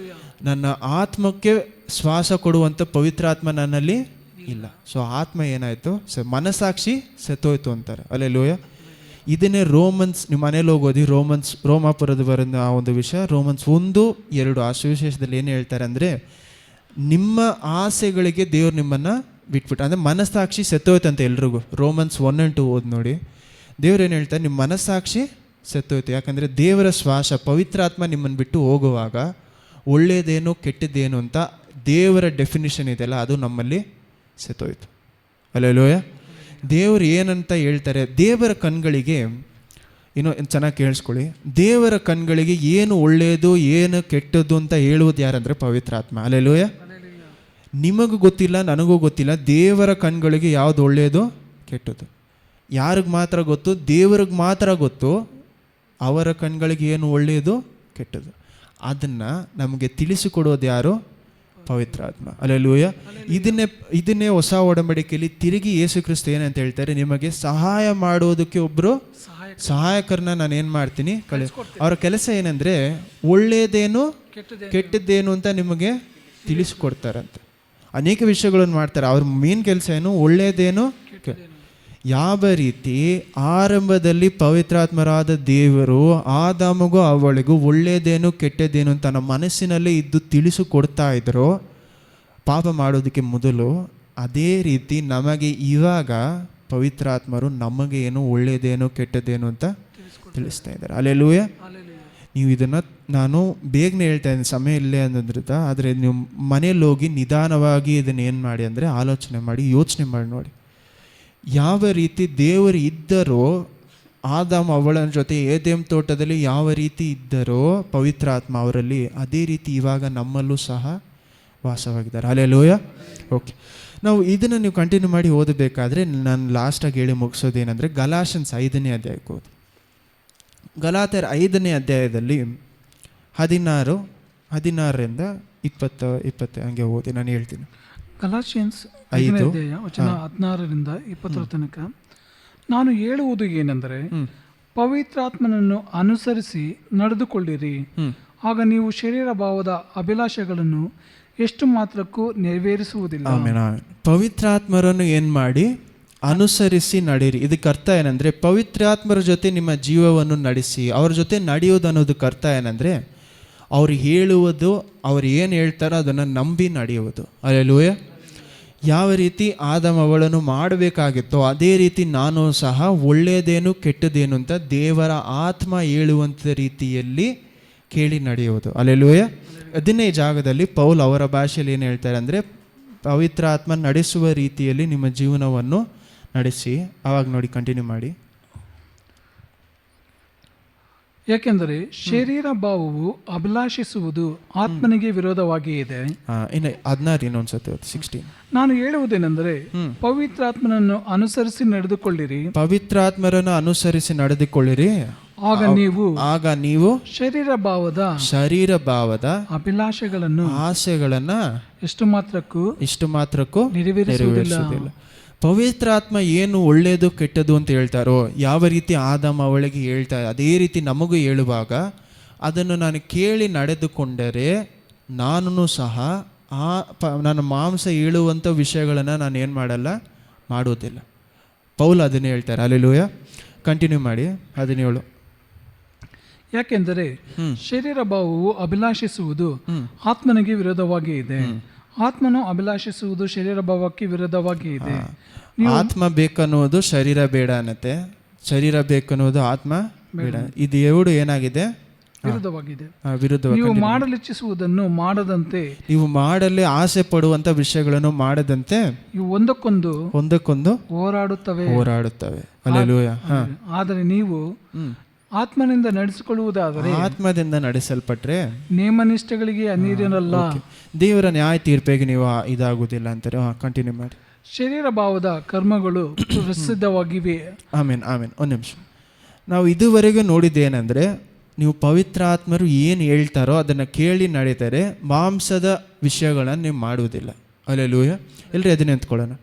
ನನ್ನ ಆತ್ಮಕ್ಕೆ ಶ್ವಾಸ ಕೊಡುವಂಥ ಪವಿತ್ರ ಆತ್ಮ ನನ್ನಲ್ಲಿ ಇಲ್ಲ. ಸೊ ಆತ್ಮ ಏನಾಯಿತು, ಮನಸ್ಸಾಕ್ಷಿ ಸತ್ತೋಯ್ತು ಅಂತಾರೆ. ಅಲ್ಲೆಲೂಯ. ಇದನ್ನೇ ರೋಮನ್ಸ್, ನಿಮ್ಮ ಮನೇಲಿ ಹೋಗೋದು ರೋಮಾಪುರದ ಬರೋದು ಆ ಒಂದು ವಿಷಯ. ರೋಮನ್ಸ್ 1:2 ಆ ಸುವಿಶೇಷದಲ್ಲಿ ಏನು ಹೇಳ್ತಾರೆ ಅಂದರೆ, ನಿಮ್ಮ ಆಸೆಗಳಿಗೆ ದೇವ್ರು ನಿಮ್ಮನ್ನು ಬಿಟ್ಬಿಟ್ಟು, ಅಂದರೆ ಮನಸ್ಸಾಕ್ಷಿ ಸತ್ತೋಯ್ತು ಅಂತ ಎಲ್ರಿಗೂ. ರೋಮನ್ಸ್ 1 and 2 ಓದಿ ನೋಡಿ. ದೇವ್ರು ಏನು ಹೇಳ್ತಾರೆ, ನಿಮ್ಮ ಮನಸ್ಸಾಕ್ಷಿ ಸತ್ತೋಯ್ತು. ಯಾಕಂದರೆ ದೇವರ ಶ್ವಾಸ ಪವಿತ್ರಾತ್ಮ ನಿಮ್ಮನ್ನು ಬಿಟ್ಟು ಹೋಗುವಾಗ ಒಳ್ಳೆಯದೇನು ಕೆಟ್ಟದ್ದೇನು ಅಂತ ದೇವರ ಡೆಫಿನಿಷನ್ ಇದೆಯಲ್ಲ, ಅದು ನಮ್ಮಲ್ಲಿ ಸತ್ತೋಯ್ತು. ಅಲ್ಲೆಲೂಯ. ದೇವರು ಏನಂತ ಹೇಳ್ತಾರೆ, ದೇವರ ಕಣ್ಗಳಿಗೆ ಇನ್ನೂ ಚೆನ್ನಾಗಿ ಕೇಳಿಸ್ಕೊಳ್ಳಿ, ದೇವರ ಕಣ್ಗಳಿಗೆ ಏನು ಒಳ್ಳೆಯದು ಏನು ಕೆಟ್ಟದ್ದು ಅಂತ ಹೇಳುವುದು ಯಾರಂದರೆ ಪವಿತ್ರಾತ್ಮ. ಅಲ್ಲೆಲೂಯ. ನಿಮಗೂ ಗೊತ್ತಿಲ್ಲ, ನನಗೂ ಗೊತ್ತಿಲ್ಲ, ದೇವರ ಕಣ್ಗಳಿಗೆ ಯಾವುದು ಒಳ್ಳೆಯದು ಕೆಟ್ಟದ್ದು ಯಾರಿಗೆ ಮಾತ್ರ ಗೊತ್ತು, ದೇವರಿಗೆ ಮಾತ್ರ ಗೊತ್ತು. ಅವರ ಕಣ್ಗಳಿಗೆ ಏನು ಒಳ್ಳೆಯದು ಕೆಟ್ಟದ್ದು ಅದನ್ನು ನಮಗೆ ತಿಳಿಸಿಕೊಡೋದು ಯಾರು? ಪವಿತ್ರಾತ್ಮ. ಅಲ್ಲೆಲೂಯ. ಇದನ್ನೇ ಹೊಸ ಒಡಂಬಡಿಕೆಯಲ್ಲಿ ತಿರುಗಿ ಯೇಸು ಕ್ರಿಸ್ತ ಏನಂತ ಹೇಳ್ತಾರೆ, ನಿಮಗೆ ಸಹಾಯ ಮಾಡೋದಕ್ಕೆ ಒಬ್ಬರು ಸಹಾಯಕರನ್ನ ನಾನು ಏನು ಮಾಡ್ತೀನಿ ಅವರ ಕೆಲಸ ಏನಂದರೆ ಒಳ್ಳೆಯದೇನು ಕೆಟ್ಟದ್ದೇನು ಅಂತ ನಿಮಗೆ ತಿಳಿಸ್ಕೊಡ್ತಾರಂತೆ. ಅನೇಕ ವಿಷಯಗಳನ್ನು ಮಾಡ್ತಾರೆ. ಅವ್ರ ಮೇನ್ ಕೆಲಸ ಏನು, ಒಳ್ಳೆಯದೇನು. ಯಾವ ರೀತಿ ಆರಂಭದಲ್ಲಿ ಪವಿತ್ರಾತ್ಮರಾದ ದೇವರು ಆದಾಮಗೂ ಅವಳಿಗೂ ಒಳ್ಳೆಯದೇನು ಕೆಟ್ಟದ್ದೇನು ಅಂತ ನಮ್ಮ ಮನಸ್ಸಿನಲ್ಲೇ ಇದ್ದು ತಿಳಿಸಿಕೊಡ್ತಾ ಇದ್ರೋ ಪಾಪ ಮಾಡೋದಕ್ಕೆ ಮೊದಲು, ಅದೇ ರೀತಿ ನಮಗೆ ಇವಾಗ ಪವಿತ್ರಾತ್ಮರು ನಮಗೆ ಏನು ಒಳ್ಳೆಯದೇನು ಕೆಟ್ಟದ್ದೇನು ಅಂತ ತಿಳಿಸ್ತಾ ಇದ್ದಾರೆ. ಅಲ್ಲೆಲೂಯ. ನೀವು ಇದನ್ನು ನಾನು ಬೇಗನೆ ಹೇಳ್ತಾ ಇದ್ದೀನಿ, ಸಮಯ ಇಲ್ಲೇ ಅನ್ನೋದ್ರಿಂದ. ಆದರೆ ನೀವು ಮನೇಲಿ ಹೋಗಿ ನಿಧಾನವಾಗಿ ಇದನ್ನು ಏನು ಮಾಡಿ ಅಂದರೆ ಆಲೋಚನೆ ಮಾಡಿ ಯೋಚನೆ ಮಾಡಿ ನೋಡಿ. ಯಾವ ರೀತಿ ದೇವರು ಇದ್ದರೋ ಆದಾಮ ಅವಳ ಜೊತೆ ಏದೇಮ್ ತೋಟದಲ್ಲಿ ಯಾವ ರೀತಿ ಇದ್ದರೋ ಪವಿತ್ರಾತ್ಮ ಅವರಲ್ಲಿ, ಅದೇ ರೀತಿ ಇವಾಗ ನಮ್ಮಲ್ಲೂ ಸಹ ವಾಸವಾಗಿದ್ದಾರೆ. ಅಲ್ಲೆಲೂಯ. ಓಕೆ, ನಾವು ಇದನ್ನು ನೀವು ಕಂಟಿನ್ಯೂ ಮಾಡಿ ಓದಬೇಕಾದ್ರೆ ನಾನು ಲಾಸ್ಟಾಗಿ ಹೇಳಿ ಮುಗಿಸೋದೇನೆಂದರೆ ಗಲಾಷನ್ಸ್ 5ನೇ ಅಧ್ಯಾಯಕ್ಕೆ ಓದಿ. ಗಲಾತ್ಯರ 5ನೇ ಅಧ್ಯಾಯದಲ್ಲಿ 16ರಿಂದ 20 ಹಂಗೆ ಓದಿ, ನಾನು ಹೇಳ್ತೀನಿ. ಗಲಾಷಿಯನ್ಸ್ 5ನೇ ಅಧ್ಯಾಯ ವಚನ 16ರಿಂದ 20 ತನಕ. ನಾನು ಹೇಳುವುದು ಏನೆಂದರೆ, ಪವಿತ್ರಾತ್ಮನನ್ನು ಅನುಸರಿಸಿ ನಡೆದುಕೊಳ್ಳಿರಿ, ಆಗ ನೀವು ಶರೀರ ಭಾವದ ಅಭಿಲಾಷೆಗಳನ್ನು ಎಷ್ಟು ಮಾತ್ರಕ್ಕೂ ನೆರವೇರಿಸುವುದಿಲ್ಲ. ಪವಿತ್ರಾತ್ಮರನ್ನು ಏನು ಮಾಡಿ ಅನುಸರಿಸಿ ನಡೀರಿ. ಇದಕ್ಕೆ ಅರ್ಥ ಏನಂದರೆ, ಪವಿತ್ರಾತ್ಮರ ಜೊತೆ ನಿಮ್ಮ ಜೀವವನ್ನು ನಡೆಸಿ. ಅವ್ರ ಜೊತೆ ನಡೆಯೋದು ಅನ್ನೋದಕ್ಕೆ ಅರ್ಥ ಏನಂದರೆ, ಅವ್ರು ಹೇಳುವುದು, ಅವ್ರು ಏನು ಹೇಳ್ತಾರೋ ಅದನ್ನು ನಂಬಿ ನಡೆಯುವುದು. ಅಲ್ಲೆಲೂಯ. ಯಾವ ರೀತಿ ಆದಾಮ ಅವಳನ್ನು ಮಾಡಬೇಕಾಗಿತ್ತೋ ಅದೇ ರೀತಿ ನಾನು ಸಹ ಒಳ್ಳೆಯದೇನು ಕೆಟ್ಟದೇನು ಅಂತ ದೇವರ ಆತ್ಮ ಹೇಳುವಂಥ ರೀತಿಯಲ್ಲಿ ಕೇಳಿ ನಡೆಯುವುದು. ಅಲ್ಲೆಲೂಯ. ಅದನ್ನೇ ಜಾಗದಲ್ಲಿ ಪೌಲ್ ಅವರ ಭಾಷೆಯಲ್ಲಿ ಏನು ಹೇಳ್ತಾರೆ ಅಂದರೆ, ಪವಿತ್ರಾತ್ಮ ನಡೆಸುವ ರೀತಿಯಲ್ಲಿ ನಿಮ್ಮ ಜೀವನವನ್ನು ನಡೆಸಿ. ಆವಾಗ ನೋಡಿ, ಕಂಟಿನ್ಯೂ ಮಾಡಿ. ಯಾಕೆಂದರೆ ಶರೀರ ಭಾವವು ಅಭಿಲಾಷಿಸುವುದು ಆತ್ಮನಿಗೆ ವಿರೋಧವಾಗಿ ಇದೆ. ಇನ್ನು 16 ಇನ್ನೊಂದ್ಸತಿ 16. ನಾನು ಹೇಳುವುದೇನೆಂದರೆ, ಪವಿತ್ರಾತ್ಮನನ್ನು ಅನುಸರಿಸಿ ನಡೆದುಕೊಳ್ಳಿರಿ, ಪವಿತ್ರಾತ್ಮರನ್ನು ಅನುಸರಿಸಿ ನಡೆದುಕೊಳ್ಳಿರಿ, ಆಗ ನೀವು ಶರೀರ ಭಾವದ ಅಭಿಲಾಷೆಗಳನ್ನು ಆಸೆಗಳನ್ನ ಎಷ್ಟು ಮಾತ್ರಕ್ಕೂ ನೆರವೇರಿಸುವುದಿಲ್ಲ. ಪವಿತ್ರಾತ್ಮ ಏನು ಒಳ್ಳೆಯದು ಕೆಟ್ಟದು ಅಂತ ಹೇಳ್ತಾರೋ, ಯಾವ ರೀತಿ ಆದಾಮ ಅವಳಿಗೆ ಹೇಳ್ತಾರೆ ಅದೇ ರೀತಿ ನಮಗೂ ಹೇಳುವಾಗ ಅದನ್ನು ನಾನು ಕೇಳಿ ನಡೆದುಕೊಂಡರೆ ನಾನು ಸಹ ನನ್ನ ಮಾಂಸ ಹೇಳುವಂಥ ವಿಷಯಗಳನ್ನು ನಾನು ಏನು ಮಾಡೋದಿಲ್ಲ. ಪೌಲ್ ಅದನ್ನೇ ಹೇಳ್ತಾರೆ. ಅಲ್ಲೆಲೂಯ. ಕಂಟಿನ್ಯೂ ಮಾಡಿ 17. ಯಾಕೆಂದರೆ ಶರೀರ ಭಾವವು ಅಭಿಲಾಷಿಸುವುದು ಆತ್ಮನಿಗೆ ವಿರೋಧವಾಗಿ ಇದೆ, ಆತ್ಮನು ಅಭಿಲಾಷಿಸುವುದು ಶರೀರ ಭಾವಕ್ಕೆ ವಿರೋಧವಾಗಿ ಇದೆ. ಆತ್ಮ ಬೇಕನ್ನುವುದು ಶರೀರ ಬೇಡ ಅನ್ನತ್ತೆ, ಶರೀರ ಬೇಕನ್ನುವುದು ಆತ್ಮ ಬೇಡ. ಇದು ಎರಡು ಏನಾಗಿದೆ? ವಿರುದ್ಧವಾಗಿದೆ. ನೀವು ಮಾಡಲಿಚ್ಛಿಸುವುದನ್ನು ಮಾಡದಂತೆ, ನೀವು ಮಾಡಲು ಆಸೆ ಪಡುವಂತ ವಿಷಯಗಳನ್ನು ಮಾಡದಂತೆ ಇವು ಒಂದಕ್ಕೊಂದು ಹೋರಾಡುತ್ತವೆ. ಅಲ್ಲೆಲೂಯ. ಆದರೆ ನೀವು ಆತ್ಮನಿಂದ ನಡೆಸಿಕೊಳ್ಳುವುದಾದರೆ, ಆತ್ಮದಿಂದ ನಡೆಸಲ್ಪಟ್ರೆ ನೇಮನಿಷ್ಠೆಗಳಿಗೆ ಅನೀರ್ಯನಲ್ಲ, ದೇವರ ನ್ಯಾಯ ತೀರ್ಪಿಗೆ ನೀವು ಇದಾಗುವುದಿಲ್ಲ ಅಂತಾರೆ. ಕಂಟಿನ್ಯೂ ಮಾಡಿ. ಶರೀರ ಭಾವದ ಕರ್ಮಗಳು ಪ್ರಸಿದ್ಧವಾಗಿವೆ. ಆಮೇನ್. ಒಂದು ನಿಮಿಷ. ನಾವು ಇದುವರೆಗೂ ನೋಡಿದ್ದೇನೆಂದರೆ, ನೀವು ಪವಿತ್ರಾತ್ಮರು ಏನು ಹೇಳ್ತಾರೋ ಅದನ್ನು ಕೇಳಿ ನಡೀತಾರೆ, ಮಾಂಸದ ವಿಷಯಗಳನ್ನು ನೀವು ಮಾಡುವುದಿಲ್ಲ. ಅಲ್ಲೆಲೂಯ. ಎಲ್ಲರೂ ಎದ್ದು ನಿಂತ್ಕೊಳ್ಳೋಣ.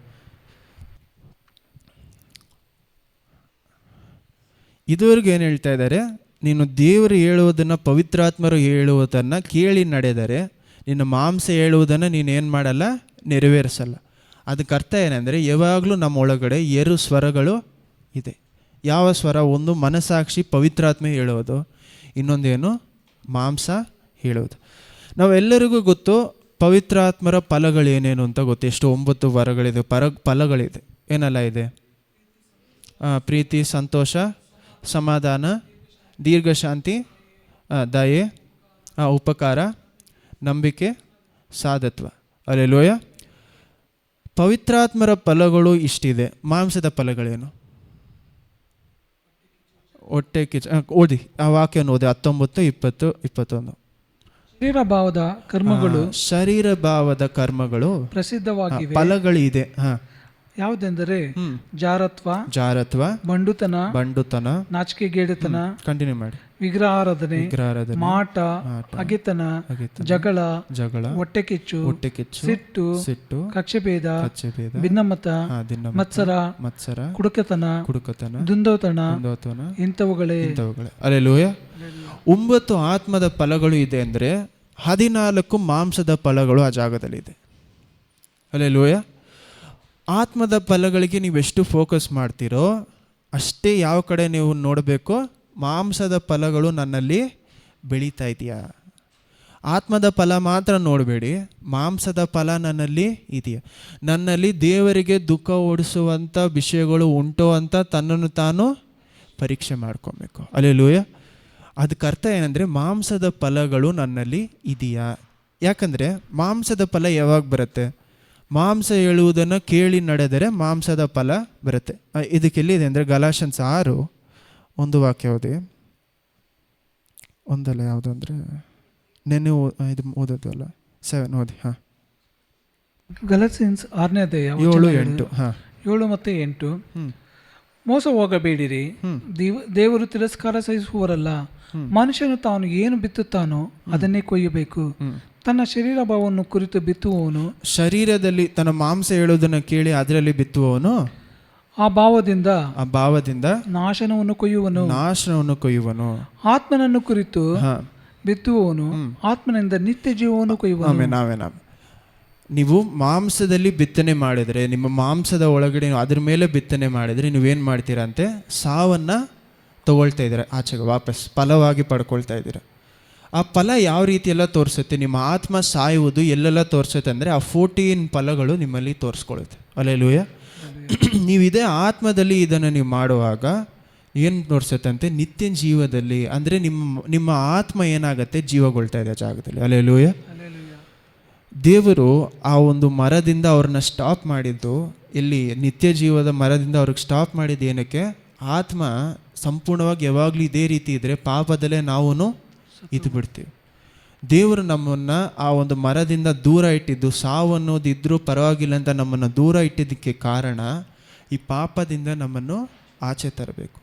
ಇದುವರೆಗೂ ಏನು ಹೇಳ್ತಾ ಇದ್ದಾರೆ? ನೀನು ದೇವರು ಹೇಳುವುದನ್ನು, ಪವಿತ್ರಾತ್ಮರು ಹೇಳುವುದನ್ನು ಕೇಳಿ ನಡೆದರೆ ನಿನ್ನ ಮಾಂಸ ಹೇಳುವುದನ್ನು ನೀನೇನು ಮಾಡಲ್ಲ, ನೆರವೇರಿಸಲ್ಲ. ಅದಕ್ಕೆ ಅರ್ಥ ಏನಂದರೆ, ಯಾವಾಗಲೂ ನಮ್ಮ ಒಳಗಡೆ 2 ಸ್ವರಗಳು ಇದೆ. ಯಾವ ಸ್ವರ? ಒಂದು ಮನಸ್ಸಾಕ್ಷಿ, ಪವಿತ್ರಾತ್ಮ ಹೇಳುವುದು, ಇನ್ನೊಂದೇನು? ಮಾಂಸ ಹೇಳುವುದು. ನಾವೆಲ್ಲರಿಗೂ ಗೊತ್ತು ಪವಿತ್ರಾತ್ಮರ ಫಲಗಳೇನೇನು ಅಂತ ಗೊತ್ತು. ಎಷ್ಟು 9 ವರಗಳಿದೆ, ಫಲಗಳಿದೆ. ಏನೆಲ್ಲ ಇದೆ? ಪ್ರೀತಿ, ಸಂತೋಷ, ಸಮಾಧಾನ, ದೀರ್ಘಶಾಂತಿ, ದಯೆ, ಉಪಕಾರ, ನಂಬಿಕೆ, ಸಾಧತ್ವ. ಅಲ್ಲೆಲೂಯ. ಪವಿತ್ರಾತ್ಮರ ಫಲಗಳು ಇಷ್ಟಿದೆ. ಮಾಂಸದ ಫಲಗಳೇನು? ಹೊಟ್ಟೆ ಕಿಚ್ಚು. ಓದಿ ಆ ವಾಕ್ಯವನ್ನು ಓದಿ, 19, 20, 21. ಶರೀರ ಭಾವದ ಕರ್ಮಗಳು, ಶರೀರ ಭಾವದ ಕರ್ಮಗಳು ಪ್ರಸಿದ್ಧವಾಗಿವೆ. ಫಲಗಳು ಇದೆ. ಯಾವುದೆಂದರೆ ಜಾರತ್ವ, ಬಂಡುತನ, ನಾಚಿಕೆಗೇಡುತನ, ಕಂಟಿನ್ಯೂ ಮಾಡಿ, ವಿಗ್ರಹಾರಾಧನೆ, ಮಾಟ, ಹಗೆತನ, ಜಗಳ, ಹೊಟ್ಟೆ ಕಿಚ್ಚು, ಸಿಟ್ಟು, ಕಕ್ಷೆಭೇದ, ಭಿನ್ನಮತ, ಮತ್ಸರ, ಕುಡುಕತನ, ದುಂದೋತನ, ಇಂಥವುಗಳೇ. ಅಲ್ಲೆಲೂಯ. 9 ಆತ್ಮದ ಫಲಗಳು ಇದೆ ಅಂದರೆ 14 ಮಾಂಸದ ಫಲಗಳು ಆ ಜಾಗದಲ್ಲಿದೆ. ಅಲ್ಲೆಲೂಯ. ಆತ್ಮದ ಫಲಗಳಿಗೆ ನೀವೆಷ್ಟು ಫೋಕಸ್ ಮಾಡ್ತೀರೋ ಅಷ್ಟೇ ಯಾವ ಕಡೆ ನೀವು ನೋಡಬೇಕು, ಮಾಂಸದ ಫಲಗಳು ನನ್ನಲ್ಲಿ ಬೆಳೀತಾ ಇದೆಯಾ. ಆತ್ಮದ ಫಲ ಮಾತ್ರ ನೋಡಬೇಡಿ, ಮಾಂಸದ ಫಲ ನನ್ನಲ್ಲಿ ಇದೆಯಾ. ನನ್ನಲ್ಲಿ ದೇವರಿಗೆ ದುಃಖ ಓಡಿಸುವಂಥ ವಿಷಯಗಳು ಉಂಟು ಅಂತ ತನ್ನನ್ನು ತಾನು ಪರೀಕ್ಷೆ ಮಾಡ್ಕೊಬೇಕು. ಅಲ್ಲೆಲೂಯ. ಅದಕ್ಕೆ ಅರ್ಥ ಏನಂದರೆ, ಮಾಂಸದ ಫಲಗಳು ನನ್ನಲ್ಲಿ ಇದೆಯಾ. ಯಾಕಂದರೆ ಮಾಂಸದ ಫಲ ಯಾವಾಗ ಬರುತ್ತೆ? ಮಾಂಸ ಹೇಳುವುದನ್ನು ಕೇಳಿ ನಡೆದರೆ ಮಾಂಸದ ಫಲ ಬರುತ್ತೆ. ಇದಕ್ಕೆಲ್ಲಿದೆ ಅಂದರೆ, ಗಲಾಷನ್ಸ್ 6 ಒಂದು ವಾಕ್ಯ ಓದಿ. ಒಂದಲ್ಲ, ಯಾವುದು ಅಂದರೆ ನೆನ್ನೆ ಇದು ಓದೋದಲ್ಲ, 7 ಓದಿ. ಗಲಾಷಿಯನ್ಸ್ 6ನೇ ಅಧ್ಯಾಯ 7, 8. 7 ಮತ್ತು 8. ಮೋಸ ಹೋಗಬೇಡಿರಿ, ದೇವರು ತಿರಸ್ಕಾರ ಸಹಿಸುವವರಲ್ಲ. ಮನುಷ್ಯನು ತಾನು ಏನು ಬಿತ್ತುತ್ತಾನೋ ಅದನ್ನೇ ಕೊಯ್ಯಬೇಕು. ತನ್ನ ಶರೀರ ಭಾವವನ್ನು ಕುರಿತು ಬಿತ್ತುವವನು, ಶರೀರದಲ್ಲಿ ತನ್ನ ಮಾಂಸ ಹೇಳುವುದನ್ನು ಕೇಳಿ ಅದರಲ್ಲಿ ಬಿತ್ತುವವನು ಆ ಭಾವದಿಂದ ನಾಶನವನ್ನು ಕೊಯ್ಯುವನು. ಆತ್ಮನನ್ನು ಕುರಿತು ಬಿತ್ತುವವನು ಆತ್ಮನಿಂದ ನಿತ್ಯ ಜೀವವನ್ನು ಕೊಯ್ಯುವನು. ನಾವೇ ನೀವು ಮಾಂಸದಲ್ಲಿ ಬಿತ್ತನೆ ಮಾಡಿದರೆ, ನಿಮ್ಮ ಮಾಂಸದ ಒಳಗಡೆ ಅದ್ರ ಮೇಲೆ ಬಿತ್ತನೆ ಮಾಡಿದರೆ ನೀವೇನು ಮಾಡ್ತೀರಾ ಅಂತೆ? ಸಾವನ್ನು ತಗೊಳ್ತಾ ಇದ್ದೀರ, ಆಚೆಗೆ ವಾಪಸ್ ಫಲವಾಗಿ ಪಡ್ಕೊಳ್ತಾ ಇದ್ದೀರ. ಆ ಫಲ ಯಾವ ರೀತಿ ಎಲ್ಲ ತೋರಿಸುತ್ತೆ? ನಿಮ್ಮ ಆತ್ಮ ಸಾಯುವುದು ಎಲ್ಲೆಲ್ಲ ತೋರಿಸುತ್ತೆ ಅಂದರೆ, ಆ 14 ಫಲಗಳು ನಿಮ್ಮಲ್ಲಿ ತೋರಿಸ್ಕೊಳ್ಳುತ್ತೆ. ಅಲ್ಲೆಲೂಯ. ನೀವು ಇದೇ ಆತ್ಮದಲ್ಲಿ ಇದನ್ನು ನೀವು ಮಾಡುವಾಗ ಏನು ತೋರಿಸುತ್ತಂತೆ? ನಿತ್ಯ ಜೀವದಲ್ಲಿ, ಅಂದರೆ ನಿಮ್ಮ ಆತ್ಮ ಏನಾಗುತ್ತೆ? ಜೀವಗೊಳ್ತಾ ಇದೆ ಜಾಗದಲ್ಲಿ. ಅಲ್ಲೆಲೂಯ. ದೇವರು ಆ ಒಂದು ಮರದಿಂದ ಅವ್ರನ್ನ ಸ್ಟಾಪ್ ಮಾಡಿದ್ದು ಎಲ್ಲಿ? ನಿತ್ಯ ಜೀವದ ಮರದಿಂದ ಅವ್ರಿಗೆ ಸ್ಟಾಪ್ ಮಾಡಿದ್ದು ಏನಕ್ಕೆ? ಆತ್ಮ ಸಂಪೂರ್ಣವಾಗಿ ಯಾವಾಗಲೂ ಇದೇ ರೀತಿ ಇದ್ದರೆ ಪಾಪದಲ್ಲೇ ನಾವು ಇದು ಬಿಡ್ತೀವಿ. ದೇವರು ನಮ್ಮನ್ನು ಆ ಒಂದು ಮರದಿಂದ ದೂರ ಇಟ್ಟಿದ್ದು, ಸಾವು ಅನ್ನೋದಿದ್ರೂ ಪರವಾಗಿಲ್ಲ ಅಂತ ನಮ್ಮನ್ನು ದೂರ ಇಟ್ಟಿದ್ದಕ್ಕೆ ಕಾರಣ ಈ ಪಾಪದಿಂದ ನಮ್ಮನ್ನು ಆಚೆ ತರಬೇಕು.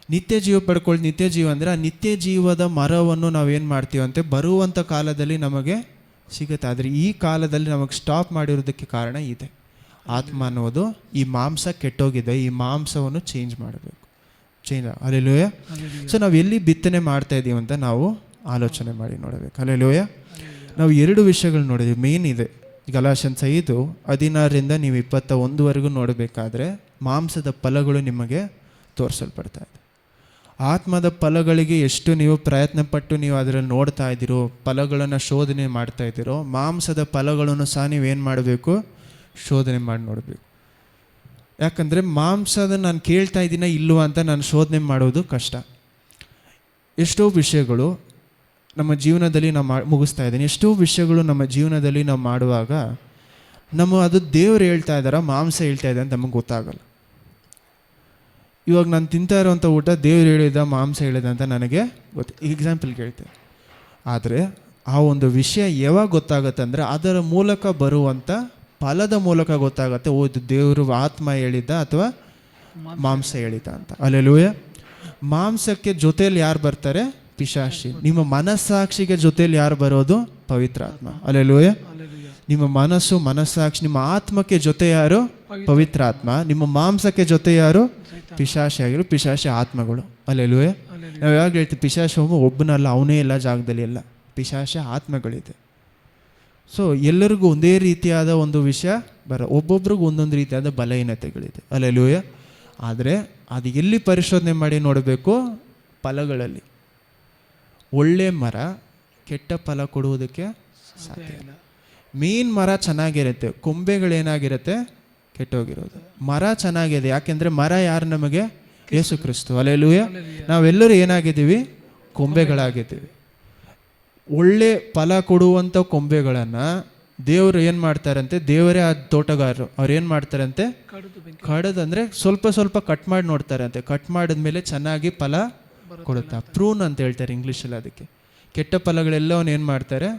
ನಿತ್ಯ ಜೀವ ಪಡ್ಕೊಳ್ಳಿ. ನಿತ್ಯ ಜೀವ ಅಂದರೆ ಆ ನಿತ್ಯ ಜೀವದ ಮರವನ್ನು ನಾವೇನು ಮಾಡ್ತೀವಂತೆ? ಬರುವಂಥ ಕಾಲದಲ್ಲಿ ನಮಗೆ ಸಿಗುತ್ತೆ. ಆದರೆ ಈ ಕಾಲದಲ್ಲಿ ನಮಗೆ ಸ್ಟಾಪ್ ಮಾಡಿರೋದಕ್ಕೆ ಕಾರಣ ಇದೆ. ಆತ್ಮ ಅನ್ನೋದು ಈ ಮಾಂಸ ಕೆಟ್ಟೋಗಿದೆ, ಈ ಮಾಂಸವನ್ನು ಚೇಂಜ್ ಮಾಡಬೇಕು. ಅಲ್ಲೆಲೂಯ. ಸೊ ನಾವು ಎಲ್ಲಿ ಬಿತ್ತನೆ ಮಾಡ್ತಾ ಇದ್ದೀವಿ ಅಂತ ನಾವು ಆಲೋಚನೆ ಮಾಡಿ ನೋಡಬೇಕು. ಅಲ್ಲೆಲೂಯ. ನಾವು 2 ವಿಷಯಗಳು ನೋಡಿದ್ವಿ, ಮೇನ್ ಇದೆ. ಗಲಾಷನ್ಸ್ 5, 16ರಿಂದ ನೀವು 21ವರೆಗೂ ನೋಡಬೇಕಾದ್ರೆ ಮಾಂಸದ ಫಲಗಳು ನಿಮಗೆ ತೋರಿಸಲ್ಪಡ್ತಾ ಇದೆ. ಆತ್ಮದ ಫಲಗಳಿಗೆ ಎಷ್ಟು ನೀವು ಪ್ರಯತ್ನ ಪಟ್ಟು ನೀವು ಅದರಲ್ಲಿ ನೋಡ್ತಾ ಇದ್ದೀರೋ, ಫಲಗಳನ್ನು ಶೋಧನೆ ಮಾಡ್ತಾ ಇದ್ದೀರೋ, ಮಾಂಸದ ಫಲಗಳನ್ನು ಸಹ ನೀವೇನು ಮಾಡಬೇಕು? ಶೋಧನೆ ಮಾಡಿ ನೋಡಬೇಕು. ಯಾಕಂದರೆ ಮಾಂಸದ ನಾನು ಕೇಳ್ತಾ ಇದ್ದೀನ ಇಲ್ವಾ ಅಂತ ನಾನು ಶೋಧನೆ ಮಾಡೋದು ಕಷ್ಟ. ಎಷ್ಟೋ ವಿಷಯಗಳು ನಮ್ಮ ಜೀವನದಲ್ಲಿ ನಾವು ಮುಗಿಸ್ತಾ ಇದ್ದೀನಿ. ಎಷ್ಟೋ ವಿಷಯಗಳು ನಮ್ಮ ಜೀವನದಲ್ಲಿ ನಾವು ಮಾಡುವಾಗ ಅದು ದೇವರು ಹೇಳ್ತಾ ಇದ್ದಾರಾ, ಮಾಂಸ ಹೇಳ್ತಾ ಇದೆ ಅಂತ ನಮಗೆ ಗೊತ್ತಾಗಲ್ಲ. ಇವಾಗ ನಾನು ತಿಂತಾ ಇರೋವಂಥ ಊಟ ದೇವ್ರು ಹೇಳಿದ, ಮಾಂಸ ಹೇಳಿದ ಅಂತ ನನಗೆ ಎಕ್ಸಾಂಪಲ್ ಕೇಳ್ತೇವೆ. ಆದರೆ ಆ ಒಂದು ವಿಷಯ ಯಾವಾಗ ಗೊತ್ತಾಗುತ್ತೆ ಅಂದರೆ, ಅದರ ಮೂಲಕ ಬರುವಂಥ ಫಲದ ಮೂಲಕ ಗೊತ್ತಾಗುತ್ತೆ. ಇದು ದೇವರು ಆತ್ಮ ಹೇಳಿದ್ದ ಅಥವಾ ಮಾಂಸ ಹೇಳಿದ ಅಂತ. ಅಲ್ಲೆಲೂಯ. ಮಾಂಸಕ್ಕೆ ಜೊತೆಯಲ್ಲಿ ಯಾರು ಬರ್ತಾರೆ? ಪಿಶಾಚಿ. ನಿಮ್ಮ ಮನಸ್ಸಾಕ್ಷಿಗೆ ಜೊತೆಯಲ್ಲಿ ಯಾರು ಬರೋದು? ಪವಿತ್ರಾತ್ಮ. ಅಲ್ಲೆಲೂಯ. ನಿಮ್ಮ ಮನಸ್ಸು, ಮನಸ್ಸಾಕ್ಷಿ, ನಿಮ್ಮ ಆತ್ಮಕ್ಕೆ ಜೊತೆ ಯಾರು? ಪವಿತ್ರಾತ್ಮ. ನಿಮ್ಮ ಮಾಂಸಕ್ಕೆ ಜೊತೆ ಯಾರು? ಪಿಶಾಚಿಯಾಗಿರು. ಪಿಶಾಚಿ ಆತ್ಮಗಳು. ಅಲ್ಲೆಲ್ಲೂಯೆ. ನಾವು ಯಾವಾಗ ಹೇಳ್ತೀವಿ ಪಿಶಾಚ ಒಬ್ಬನಲ್ಲ, ಅವನೇ ಎಲ್ಲ ಜಾಗದಲ್ಲಿ ಎಲ್ಲ. ಪಿಶಾಚ ಆತ್ಮಗಳಿದೆ. ಸೊ ಎಲ್ಲರಿಗೂ ಒಂದೇ ರೀತಿಯಾದ ಒಂದು ವಿಷಯ ಒಬ್ಬೊಬ್ರಿಗೂ ಒಂದೊಂದು ರೀತಿಯಾದ ಬಲಹೀನತೆಗಳಿದೆ. ಅಲ್ಲೆಲ್ಲೂಯೆ. ಆದರೆ ಅದು ಎಲ್ಲಿ ಪರಿಶೋಧನೆ ಮಾಡಿ ನೋಡಬೇಕು? ಫಲಗಳಲ್ಲಿ. ಒಳ್ಳೆ ಮರ ಕೆಟ್ಟ ಫಲ ಕೊಡುವುದಕ್ಕೆ ಸಾಧ್ಯ ಇಲ್ಲ. ಮೇನ್ ಮರ ಚೆನ್ನಾಗಿರುತ್ತೆ, ಕೊಂಬೆಗಳೇನಾಗಿರುತ್ತೆ? ಕೆಟ್ಟೋಗಿರೋದು. ಮರ ಚೆನ್ನಾಗಿದೆ, ಯಾಕೆಂದರೆ ಮರ ಯಾರು ನಮಗೆ? ಯೇಸು ಕ್ರಿಸ್ತು. ಅಲ್ಲೆಲ್ಲೂಯೆ. ನಾವೆಲ್ಲರೂ ಏನಾಗಿದ್ದೀವಿ? ಕೊಂಬೆಗಳಾಗಿದ್ದೀವಿ. ಒಳ್ಳೆ ಫಲ ಕೊಡುವಂಥ ಕೊಂಬೆಗಳನ್ನು ದೇವರು ಏನು ಮಾಡ್ತಾರಂತೆ? ದೇವರೇ ಆ ತೋಟಗಾರರು ಅವ್ರು ಏನು ಮಾಡ್ತಾರಂತೆ? ಕಡದಂದರೆ ಸ್ವಲ್ಪ ಸ್ವಲ್ಪ ಕಟ್ ಮಾಡಿ ನೋಡ್ತಾರಂತೆ. ಕಟ್ ಮಾಡಿದ್ಮೇಲೆ ಚೆನ್ನಾಗಿ ಫಲ ಕೊಡುತ್ತಾ, ಪ್ರೂನ್ ಅಂತ ಹೇಳ್ತಾರೆ ಇಂಗ್ಲೀಷಲ್ಲಿ ಅದಕ್ಕೆ. ಕೆಟ್ಟ ಫಲಗಳೆಲ್ಲವನ್ನ ಏನು ಮಾಡ್ತಾರೆ?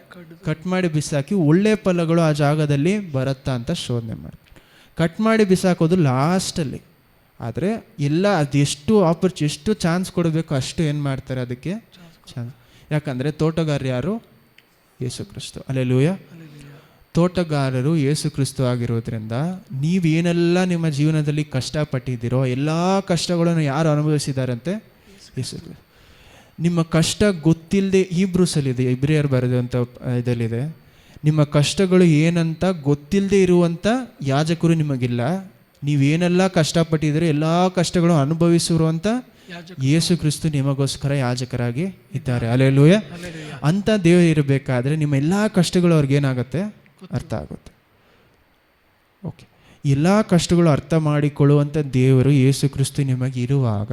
ಕಟ್ ಮಾಡಿ ಬಿಸಾಕಿ ಒಳ್ಳೆ ಫಲಗಳು ಆ ಜಾಗದಲ್ಲಿ ಬರುತ್ತಾ ಅಂತ ಶೋಧನೆ ಮಾಡ್ತಾರೆ. ಕಟ್ ಮಾಡಿ ಬಿಸಾಕೋದು ಲಾಸ್ಟಲ್ಲಿ. ಆದರೆ ಎಲ್ಲ ಅದೆಷ್ಟು ಎಷ್ಟು ಚಾನ್ಸ್ ಕೊಡಬೇಕು ಅಷ್ಟು ಏನು ಮಾಡ್ತಾರೆ ಅದಕ್ಕೆ ಚಾನ್ಸ್. ಯಾಕಂದರೆ ತೋಟಗಾರ ಯಾರು? ಯೇಸು ಕ್ರಿಸ್ತು. ಅಲ್ಲೆಲ್ಲೂಯಾ. ತೋಟಗಾರರು ಯೇಸು ಕ್ರಿಸ್ತು ಆಗಿರೋದ್ರಿಂದ ನೀವೇನೆಲ್ಲ ನಿಮ್ಮ ಜೀವನದಲ್ಲಿ ಕಷ್ಟಪಟ್ಟಿದ್ದೀರೋ ಎಲ್ಲ ಕಷ್ಟಗಳನ್ನು ಯಾರು ಅನುಭವಿಸಿದಾರಂತೆ? ಯೇಸು ಕ್ರಿಸ್ತು. ನಿಮ್ಮ ಕಷ್ಟ ಗೊತ್ತಿಲ್ಲದೆ ಹೀಬ್ರೂಸಲ್ಲಿದೆ, ಇಬ್ರಿಯರು ಬರೆದಂಥ ಇದಲ್ಲಿದೆ, ನಿಮ್ಮ ಕಷ್ಟಗಳು ಏನಂತ ಗೊತ್ತಿಲ್ಲದೆ ಇರುವಂಥ ಯಾಜಕರು ನಿಮಗಿಲ್ಲ. ನೀವೇನೆಲ್ಲ ಕಷ್ಟಪಟ್ಟಿದ್ದೀರೋ ಎಲ್ಲ ಕಷ್ಟಗಳು ಅನುಭವಿಸಿರುವಂಥ ಯೇಸು ಕ್ರಿಸ್ತು ನಿಮಗೋಸ್ಕರ ಯಾಜಕರಾಗಿ ಇದ್ದಾರೆ. ಅಲ್ಲೆಲ್ಲೂಯ. ಅಂಥ ದೇವರು ಇರಬೇಕಾದ್ರೆ ನಿಮ್ಮ ಎಲ್ಲ ಕಷ್ಟಗಳು ಅವ್ರಿಗೇನಾಗುತ್ತೆ? ಅರ್ಥ ಆಗುತ್ತೆ. ಓಕೆ. ಎಲ್ಲ ಕಷ್ಟಗಳು ಅರ್ಥ ಮಾಡಿಕೊಳ್ಳುವಂಥ ದೇವರು ಯೇಸು ಕ್ರಿಸ್ತು ನಿಮಗೆ ಇರುವಾಗ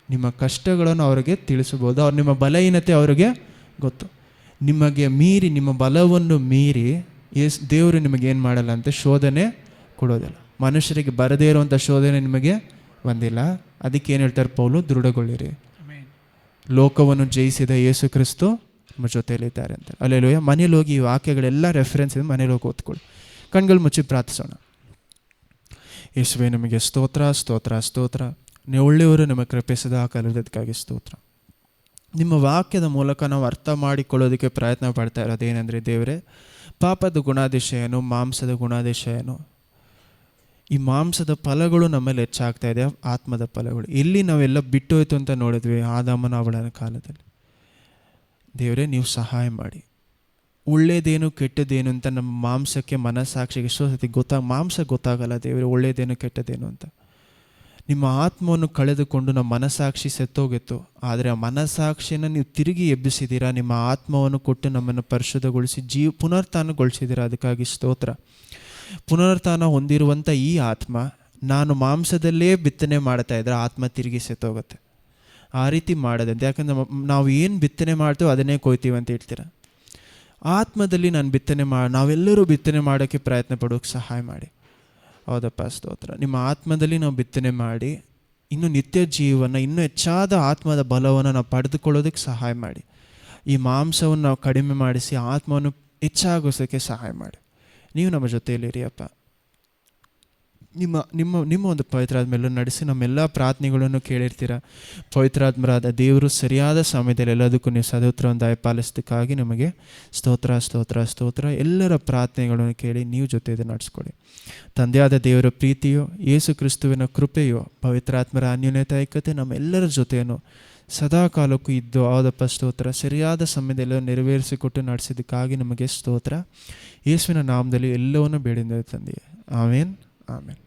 ನಿಮ್ಮ ಕಷ್ಟಗಳನ್ನು ಅವರಿಗೆ ತಿಳಿಸ್ಬೋದು. ಅವ್ರು ನಿಮ್ಮ ಬಲಹೀನತೆ ಅವರಿಗೆ ಗೊತ್ತು. ನಿಮಗೆ ಮೀರಿ, ನಿಮ್ಮ ಬಲವನ್ನು ಮೀರಿ ದೇವರು ನಿಮಗೇನು ಮಾಡಲ್ಲ ಅಂತ ಶೋಧನೆ ಕೊಡೋದಿಲ್ಲ. ಮನುಷ್ಯರಿಗೆ ಬರದೇ ಇರುವಂಥ ಶೋಧನೆ ನಿಮಗೆ ಬಂದಿಲ್ಲ. ಅದಕ್ಕೆ ಏನು ಹೇಳ್ತಾರೆ ಪೌಲು? ದೃಢಗೊಳ್ಳಿರಿ, ಲೋಕವನ್ನು ಜಯಿಸಿದ ಯೇಸು ಕ್ರಿಸ್ತು ನಮ್ಮ ಜೊತೆಯಲ್ಲಿದ್ದಾರೆ ಅಂತ. ಅಲ್ಲೆಲ್ಲೂಯ. ಮನೇಲಿ ಹೋಗಿ ಈ ವಾಕ್ಯಗಳೆಲ್ಲ ರೆಫರೆನ್ಸ್ ಇದೆ, ಮನೇಲಿ ಹೋಗಿ ಓದ್ಕೊಳ್ಳಿ. ಕಣ್ಗಳು ಮುಚ್ಚಿ ಪ್ರಾರ್ಥಿಸೋಣ. ಯೇಸುವೇ, ನಮಗೆ ಸ್ತೋತ್ರ ಸ್ತೋತ್ರ ಸ್ತೋತ್ರ. ನೀವು ಒಳ್ಳೆಯವರು, ನಮ್ಮ ಕೃಪೆ ಸದಾ ಕಾಲದಕ್ಕಾಗಿ ಸ್ತೋತ್ರ. ನಿಮ್ಮ ವಾಕ್ಯದ ಮೂಲಕ ನಾವು ಅರ್ಥ ಮಾಡಿಕೊಳ್ಳೋದಕ್ಕೆ ಪ್ರಯತ್ನ ಪಡ್ತಾ ಇರೋದೇನೆಂದರೆ, ದೇವರೇ, ಪಾಪದ ಗುಣಾದೇಶ ಏನು, ಮಾಂಸದ ಗುಣಾದೇಶ ಏನು, ಈ ಮಾಂಸದ ಫಲಗಳು ನಮ್ಮಲ್ಲಿ ಹೆಚ್ಚಾಗ್ತಾ ಇದೆ, ಆತ್ಮದ ಫಲಗಳು ಎಲ್ಲಿ ನಾವೆಲ್ಲ ಬಿಟ್ಟೋಯ್ತು ಅಂತ ನೋಡಿದ್ವಿ ಆದಾಮನ ಅವಳನ ಕಾಲದಲ್ಲಿ. ದೇವರೇ, ನೀವು ಸಹಾಯ ಮಾಡಿ. ಒಳ್ಳೇದೇನು ಕೆಟ್ಟದೇನು ಅಂತ ನಮ್ಮ ಮಾಂಸಕ್ಕೆ, ಮನಸ್ಸಾಕ್ಷಿಗೆ ಎಷ್ಟೋ ಸತಿ ಮಾಂಸ ಗೊತ್ತಾಗಲ್ಲ ದೇವರೇ ಒಳ್ಳೇದೇನು ಕೆಟ್ಟದೇನು ಅಂತ. ನಿಮ್ಮ ಆತ್ಮವನ್ನು ಕಳೆದುಕೊಂಡು ನಮ್ಮ ಮನಸ್ಸಾಕ್ಷಿ ಸತ್ತೋಗಿತ್ತು. ಆದರೆ ಆ ಮನಸ್ಸಾಕ್ಷಿಯನ್ನು ನೀವು ತಿರುಗಿ ಎಬ್ಬಿಸಿದ್ದೀರಾ. ನಿಮ್ಮ ಆತ್ಮವನ್ನು ಕೊಟ್ಟು ನಮ್ಮನ್ನು ಪರಿಶುದ್ಧಗೊಳಿಸಿ ಪುನರುತ್ಥಾನಗೊಳಿಸಿದ್ದೀರಾ. ಅದಕ್ಕಾಗಿ ಸ್ತೋತ್ರ. ಪುನರುತ್ಥಾನ ಹೊಂದಿರುವಂಥ ಈ ಆತ್ಮ, ನಾನು ಮಾಂಸದಲ್ಲೇ ಬಿತ್ತನೆ ಮಾಡ್ತಾ ಇದ್ದರೆ ಆತ್ಮ ತಿರುಗಿ ಸತ್ತೋಗುತ್ತೆ. ಆ ರೀತಿ ಮಾಡೋದಂತೆ. ಯಾಕಂದ್ರೆ ನಾವು ಏನು ಬಿತ್ತನೆ ಮಾಡ್ತೀವೋ ಅದನ್ನೇ ಕೊಯ್ತೀವಿ ಅಂತ ಹೇಳ್ತೀರ. ಆತ್ಮದಲ್ಲಿ ನಾನು ನಾವೆಲ್ಲರೂ ಬಿತ್ತನೆ ಮಾಡೋಕ್ಕೆ ಪ್ರಯತ್ನ ಪಡೋಕ್ಕೆ ಸಹಾಯ ಮಾಡಿ. ಹೌದಪ್ಪ, ಸ್ತೋತ್ರ. ನಿಮ್ಮ ಆತ್ಮದಲ್ಲಿ ನಾವು ಬಿತ್ತನೆ ಮಾಡಿ ಇನ್ನೂ ನಿತ್ಯ ಜೀವನ, ಇನ್ನೂ ಹೆಚ್ಚಾದ ಆತ್ಮದ ಬಲವನ್ನು ನಾವು ಪಡೆದುಕೊಳ್ಳೋದಕ್ಕೆ ಸಹಾಯ ಮಾಡಿ. ಈ ಮಾಂಸವನ್ನು ನಾವು ಕಡಿಮೆ ಮಾಡಿಸಿ ಆತ್ಮವನ್ನು ಹೆಚ್ಚಾಗೋಸೋಕ್ಕೆ ಸಹಾಯ ಮಾಡಿ. ನೀವು ನಮ್ಮ ಜೊತೆಯಲ್ಲಿರಿ ಅಪ್ಪ. ನಿಮ್ಮ ಒಂದು ಪವಿತ್ರಾದ ಮೇಲೆ ನಡೆಸಿ ನಮ್ಮೆಲ್ಲ ಪ್ರಾರ್ಥನೆಗಳನ್ನು ಕೇಳಿರ್ತೀರ. ಪವಿತ್ರಾತ್ಮರಾದ ದೇವರು ಸರಿಯಾದ ಸಮಯದಲ್ಲಿ ಎಲ್ಲದಕ್ಕೂ ನೀವು ಸದೋತ್ರವನ್ನು ದಯಪಾಲಿಸೋದಕ್ಕಾಗಿ ನಮಗೆ ಸ್ತೋತ್ರ ಸ್ತೋತ್ರ ಸ್ತೋತ್ರ. ಎಲ್ಲರ ಪ್ರಾರ್ಥನೆಗಳನ್ನು ಕೇಳಿ ನೀವು ಜೊತೆ ನಡೆಸ್ಕೊಳ್ಳಿ. ತಂದೆಯಾದ ದೇವರ ಪ್ರೀತಿಯೋ, ಯೇಸು ಕ್ರಿಸ್ತುವಿನ ಕೃಪೆಯೋ, ಪವಿತ್ರಾತ್ಮರ ಅನ್ಯೋನ್ಯತೆ ಐಕ್ಯತೆ ನಮ್ಮೆಲ್ಲರ ಜೊತೆಯನ್ನು ಸದಾ ಕಾಲಕ್ಕೂ ಇದ್ದು ಆದಪ್ಪ ಸ್ತೋತ್ರ. ಸರಿಯಾದ ಸಮಯದೆಲ್ಲ ನೆರವೇರಿಸಿಕೊಟ್ಟು ನಡೆಸಿದ್ದಕ್ಕಾಗಿ ನಮಗೆ ಸ್ತೋತ್ರ. ಯೇಸುವಿನ ನಾಮದಲ್ಲಿ ಎಲ್ಲವನ್ನು ಬೇಡಿದ ತಂದೆಯೇ. ಆಮೇನ್ ಆಮೇನ್.